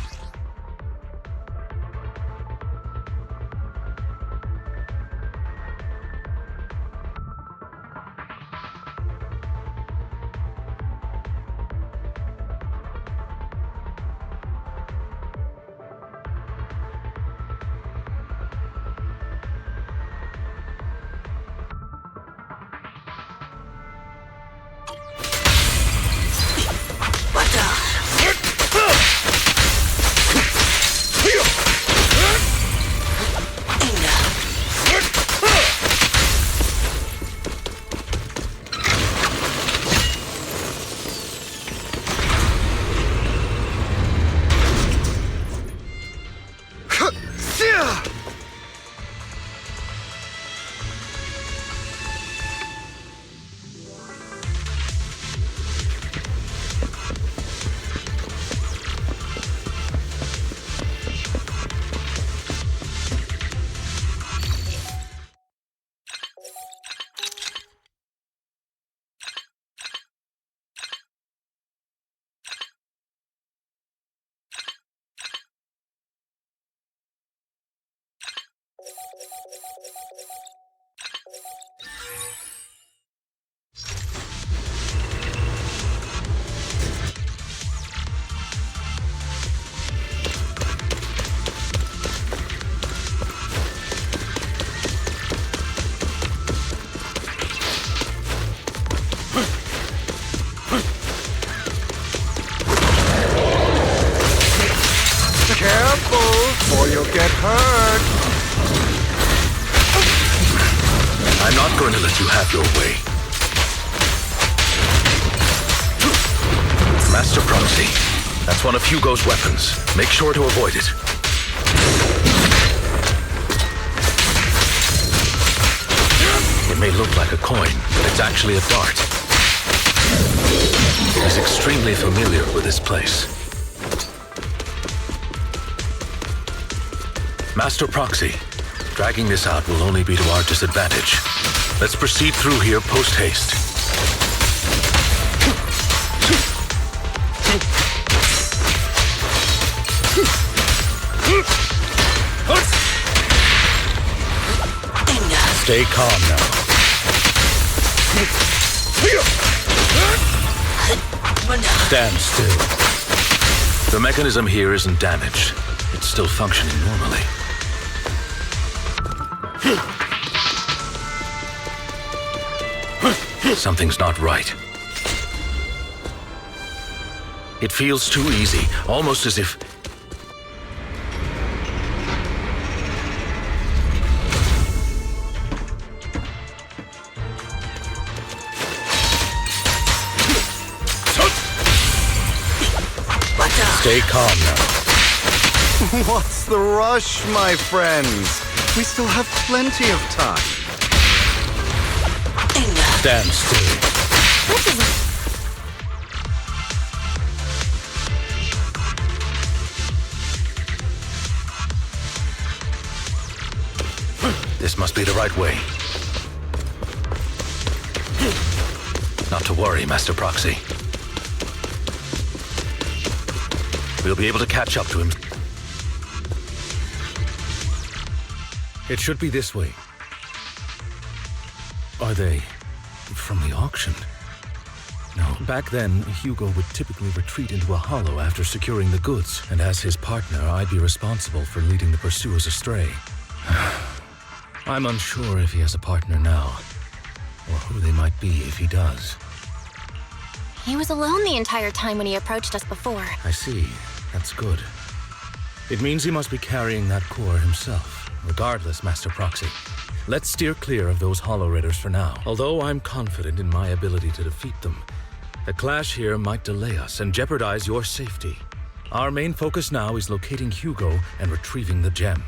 Careful, or you'll get hurt. I'm not going to let you have your way. Master Proxy, that's one of Hugo's weapons. Make sure to avoid it. It may look like a coin, but it's actually a dart. He's extremely familiar with this place. Master Proxy, dragging this out will only be to our disadvantage. Let's proceed through here post-haste. Stay calm now. Stand still. The mechanism here isn't damaged. It's still functioning normally. Something's not right. It feels too easy, almost as if... Stay calm now. What's the rush, my friends? We still have plenty of time. Stand still. This must be the right way. Not to worry, Master Proxy. We'll be able to catch up to him. It should be this way. Are they from the auction? No. Back then, Hugo would typically retreat into a hollow after securing the goods, and as his partner, I'd be responsible for leading the pursuers astray. I'm unsure if he has a partner now, or who they might be if he does. He was alone the entire time when he approached us before. I see. That's good. It means he must be carrying that core himself. Regardless, Master Proxy, let's steer clear of those Hollow Raiders for now. Although I'm confident in my ability to defeat them, the clash here might delay us and jeopardize your safety. Our main focus now is locating Hugo and retrieving the gem.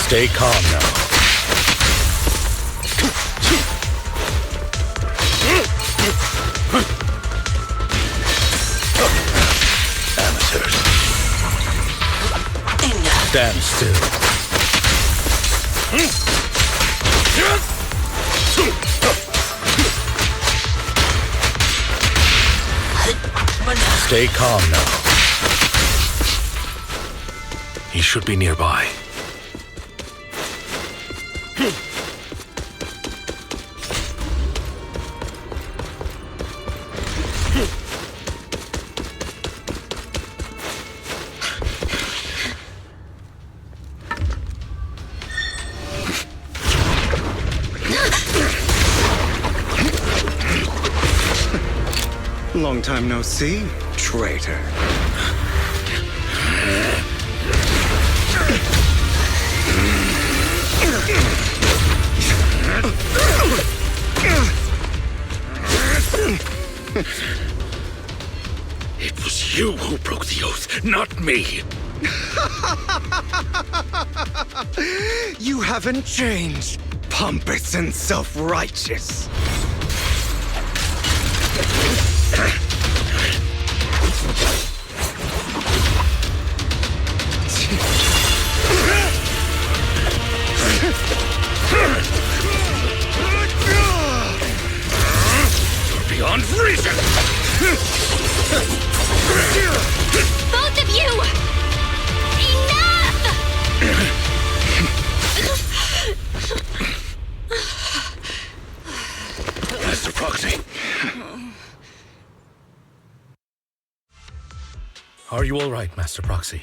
Stay calm now. Amateurs. Stand still. Stay calm now. He should be nearby. Long time no see, traitor. It was you who broke the oath, not me. You haven't changed, pompous and self-righteous. beyond reason! Both of you! Enough! Master Proxy. Are you all right, Master Proxy?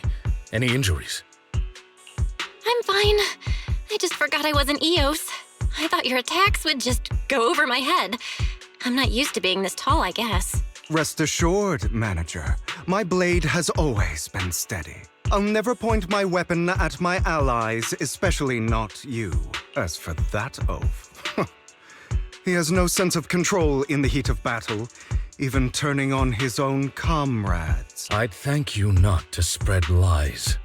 Any injuries? I'm fine. I just forgot I wasn't Eos. I thought your attacks would just go over my head. I'm not used to being this tall, I guess. Rest assured, Manager. My blade has always been steady. I'll never point my weapon at my allies, especially not you. As for that oaf, he has no sense of control in the heat of battle, even turning on his own comrades. I'd thank you not to spread lies.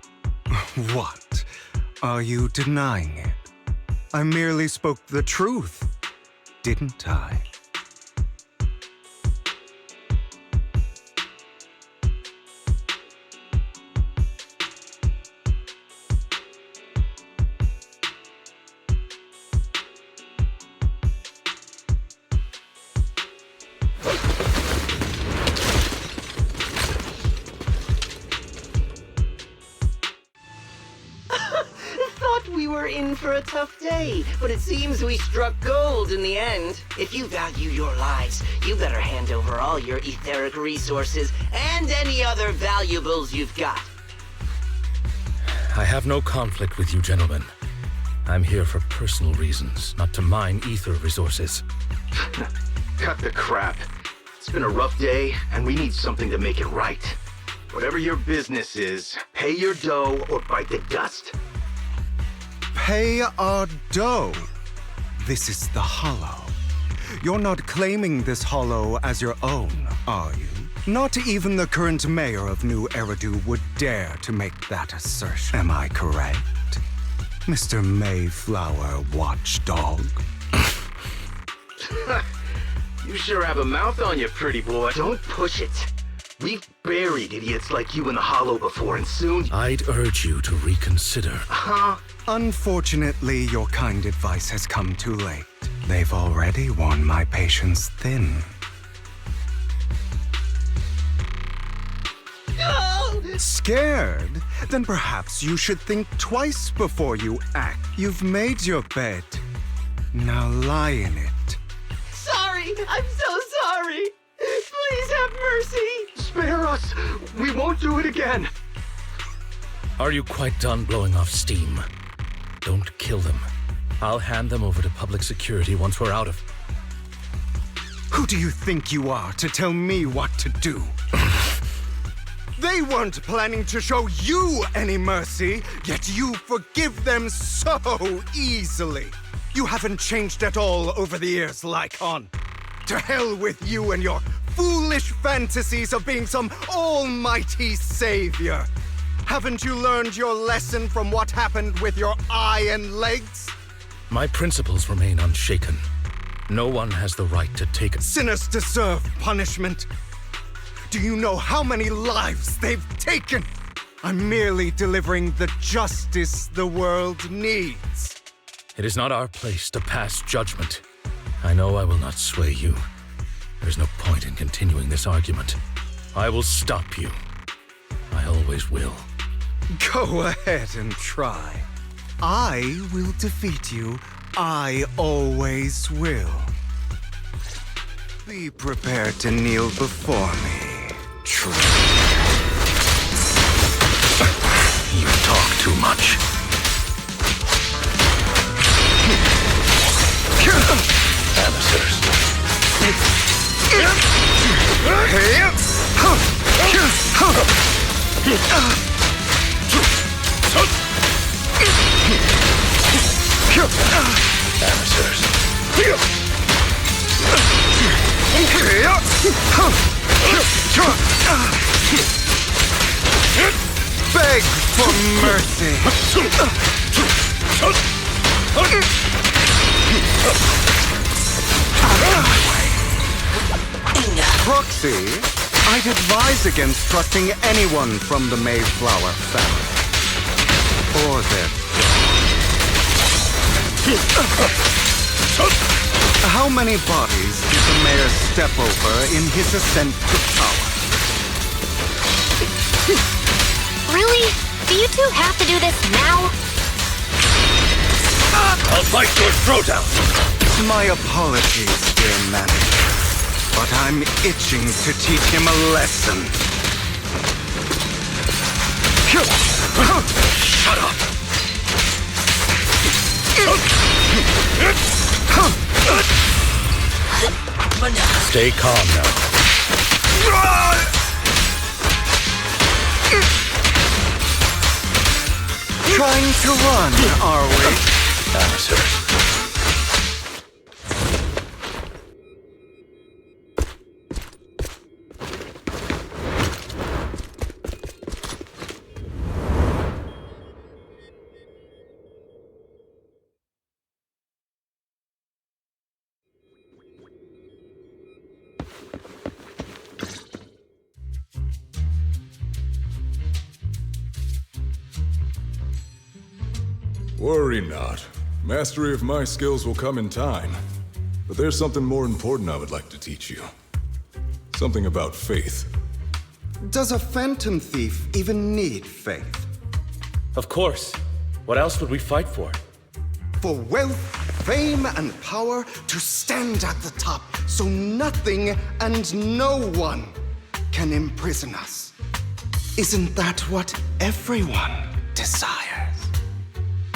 What? Are you denying it? I merely spoke the truth, didn't I? We were in for a tough day, but it seems we struck gold in the end. If you value your lives, you better hand over all your etheric resources and any other valuables you've got. I have no conflict with you, gentlemen. I'm here for personal reasons, not to mine ether resources. Cut the crap. It's been a rough day, and we need something to make it right. Whatever your business is, pay your dough or bite the dust. Pay our dough. This is the Hollow. You're not claiming this Hollow as your own, are you? Not even the current mayor of New Eridu would dare to make that assertion. Am I correct, Mr. Mayflower Watchdog? You sure have a mouth on you, pretty boy. Don't push it. We've buried idiots like you in the Hollow before, and soon... I'd urge you to reconsider. Huh? Unfortunately, your kind advice has come too late. They've already worn my patience thin. Scared? Then perhaps you should think twice before you act. You've made your bed. Now lie in it. Sorry! I'm so sorry! Please have mercy! Spare us! We won't do it again! Are you quite done blowing off steam? Don't kill them. I'll hand them over to public security once we're out of... Who do you think you are to tell me what to do? They weren't planning to show you any mercy, yet you forgive them so easily. You haven't changed at all over the years, Lycaon. To hell with you and your foolish fantasies of being some almighty savior. Haven't you learned your lesson from what happened with your eye and legs? My principles remain unshaken. No one has the right to take... Sinners deserve punishment. Do you know how many lives they've taken? I'm merely delivering the justice the world needs. It is not our place to pass judgment. I know I will not sway you. There's no point in continuing this argument. I will stop you. I always will. Go ahead and try. I will defeat you. I always will. Be prepared to kneel before me, true. You talk too much. Amateurs. Beg for mercy. Proxy, I'd advise against trusting anyone from the Mayflower family. Or their... How many bodies did the mayor step over in his ascent to power? Really? Do you two have to do this now? I'll fight your throwdown! My apologies, dear manager, but I'm itching to teach him a lesson. Shut up! Stay calm now. Trying to run, are we? Acer. Worry not. Mastery of my skills will come in time. But there's something more important I would like to teach you. Something about faith. Does a phantom thief even need faith? Of course. What else would we fight for? For wealth, fame, and power to stand at the top so nothing and no one can imprison us. Isn't that what everyone desires?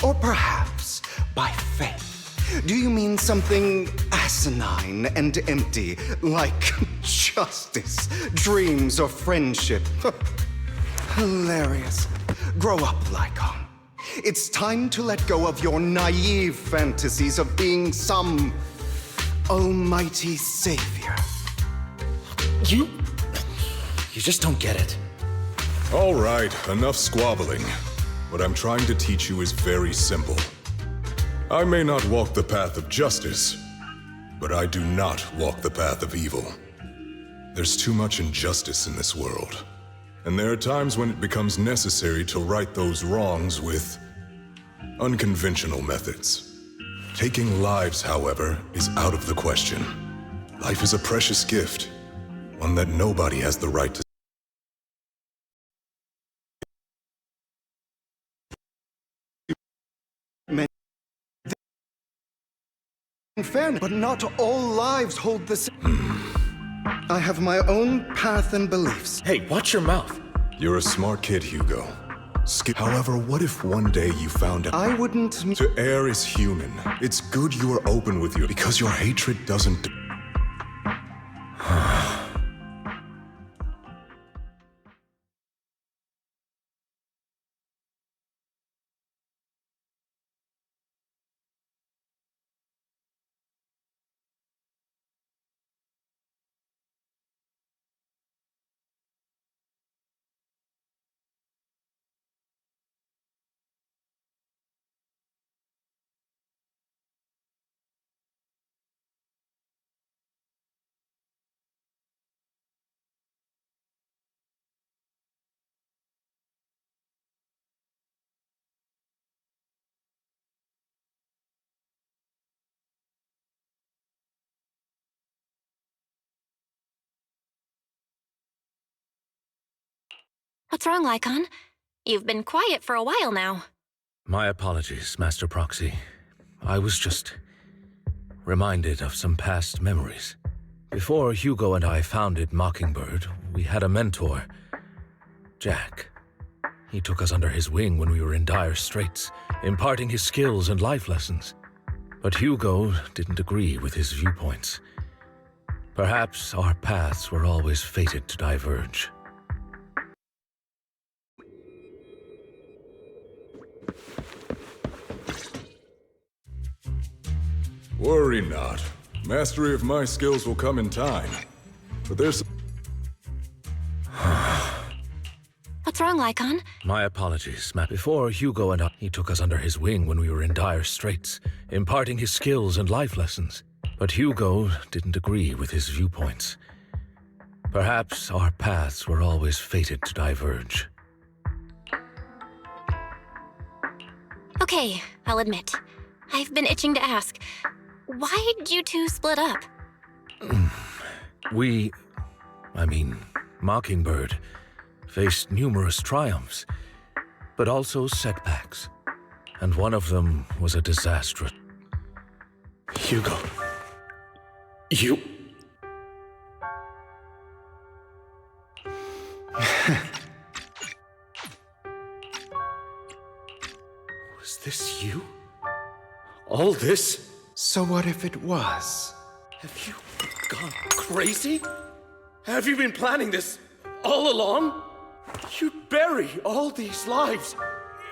Or perhaps by faith. Do you mean something asinine and empty, like justice, dreams, or friendship? Hilarious. Grow up, Lycaon. It's time to let go of your naive fantasies of being some almighty savior. You just don't get it. All right, enough squabbling. What I'm trying to teach you is very simple. I may not walk the path of justice, but I do not walk the path of evil. There's too much injustice in this world, and there are times when it becomes necessary to right those wrongs with unconventional methods. Taking lives, however, is out of the question. Life is a precious gift, one that nobody has the right to. Fairness, but not all lives hold the same. I have my own path and beliefs. Hey, watch your mouth. You're a smart kid, Hugo. However, what if one day you found out I wouldn't. To err is human. It's good you are open with you because your hatred doesn't. What's wrong, Lycaon? You've been quiet for a while now. My apologies, Master Proxy. I was just reminded of some past memories. Before Hugo and I founded Mockingbird, we had a mentor, Jack. He took us under his wing when we were in dire straits, imparting his skills and life lessons. But Hugo didn't agree with his viewpoints. Perhaps our paths were always fated to diverge. Worry not. Mastery of my skills will come in time. But there's... What's wrong, Lycaon? My apologies, Matt. Before Hugo and I, he took us under his wing when we were in dire straits, imparting his skills and life lessons. But Hugo didn't agree with his viewpoints. Perhaps our paths were always fated to diverge. Okay, I'll admit. I've been itching to ask. Why'd you two split up? Mockingbird, faced numerous triumphs, but also setbacks. And one of them was a disastrous. Hugo. You... Was this you? All this? So what if it was? Have you gone crazy? Have you been planning this all along? You'd bury all these lives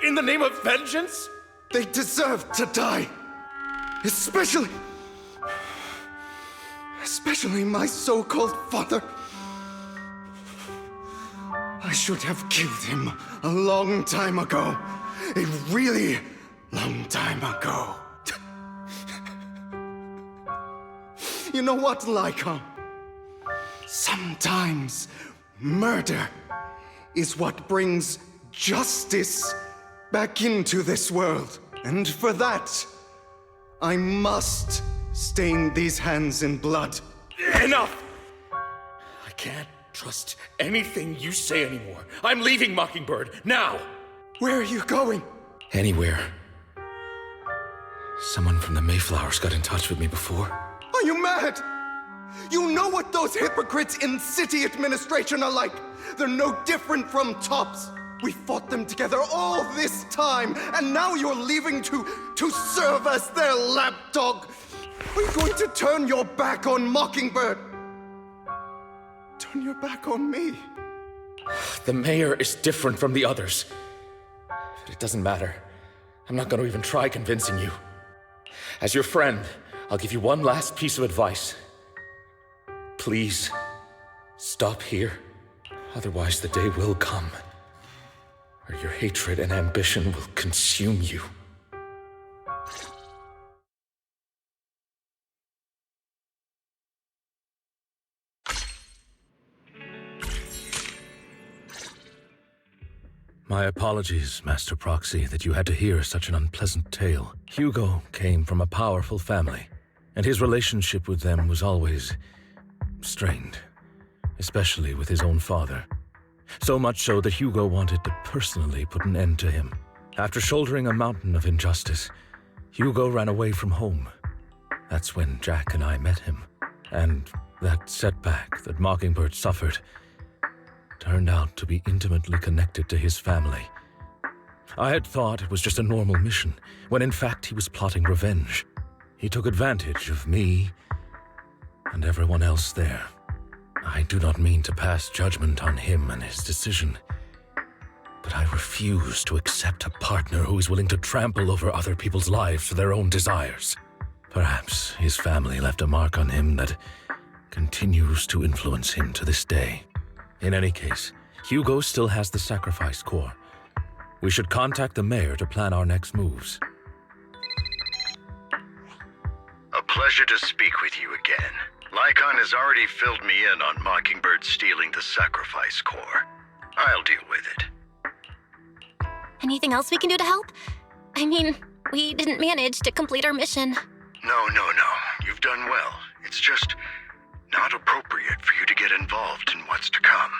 in the name of vengeance? They deserve to die. Especially my so-called father. I should have killed him a long time ago. A really long time ago. You know what, Lycaon? Sometimes murder is what brings justice back into this world. And for that, I must stain these hands in blood. Enough! I can't trust anything you say anymore. I'm leaving Mockingbird, now! Where are you going? Anywhere. Someone from the Mayflowers got in touch with me before. Are you mad? You know what those hypocrites in city administration are like. They're no different from tops. We fought them together all this time, and now you're leaving to serve as their lapdog. Are you going to turn your back on Mockingbird? Turn your back on me? The mayor is different from the others. But it doesn't matter. I'm not going to even try convincing you. As your friend, I'll give you one last piece of advice. Please, stop here. Otherwise, the day will come where your hatred and ambition will consume you. My apologies, Master Proxy, that you had to hear such an unpleasant tale. Hugo came from a powerful family, and his relationship with them was always strained, especially with his own father. So much so that Hugo wanted to personally put an end to him. After shouldering a mountain of injustice, Hugo ran away from home. That's when Jack and I met him. And that setback that Mockingbird suffered turned out to be intimately connected to his family. I had thought it was just a normal mission, when in fact he was plotting revenge. He took advantage of me and everyone else there. I do not mean to pass judgment on him and his decision, but I refuse to accept a partner who is willing to trample over other people's lives for their own desires. Perhaps his family left a mark on him that continues to influence him to this day. In any case, Hugo still has the sacrifice core. We should contact the mayor to plan our next moves. A pleasure to speak with you again. Lycaon has already filled me in on Mockingbird stealing the sacrifice core. I'll deal with it. Anything else we can do to help? I mean, we didn't manage to complete our mission. No. You've done well. It's just not appropriate for you to get involved in what's to come.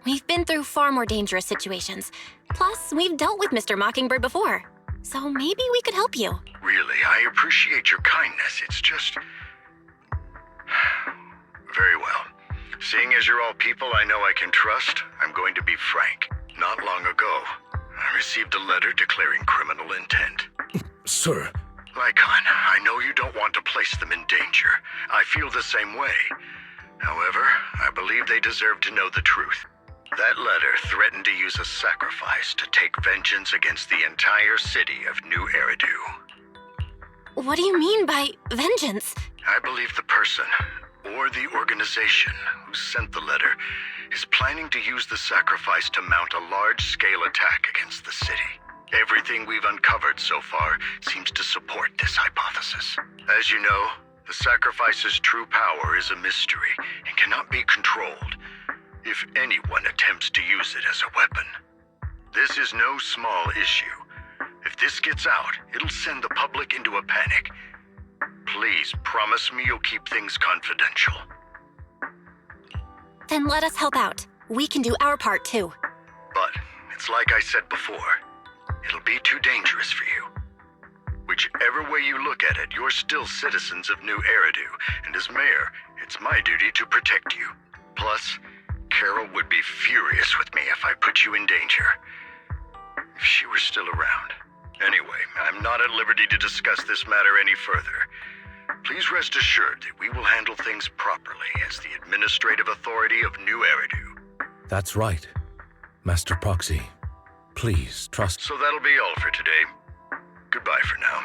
We've been through far more dangerous situations. Plus, we've dealt with Mr. Mockingbird before. So maybe we could help you. Really, I appreciate your kindness. It's just... Very well. Seeing as you're all people I know I can trust, I'm going to be frank. Not long ago, I received a letter declaring criminal intent. Sir. Lycaon, I know you don't want to place them in danger. I feel the same way. However, I believe they deserve to know the truth. That letter threatened to use a sacrifice to take vengeance against the entire city of New Eridu. What do you mean by vengeance? I believe the person, or the organization, who sent the letter is planning to use the sacrifice to mount a large-scale attack against the city. Everything we've uncovered so far seems to support this hypothesis. As you know, the sacrifice's true power is a mystery and cannot be controlled if anyone attempts to use it as a weapon. This is no small issue. If this gets out, it'll send the public into a panic. Please promise me you'll keep things confidential. Then let us help out. We can do our part too. But it's like I said before, it'll be too dangerous for you. Whichever way you look at it, you're still citizens of New Eridu, and as mayor, it's my duty to protect you. Plus, Carol would be furious with me if I put you in danger. If she were still around. Anyway, I'm not at liberty to discuss this matter any further. Please rest assured that we will handle things properly as the administrative authority of New Eridu. That's right. Master Proxy, please trust... So that'll be all for today. Goodbye for now.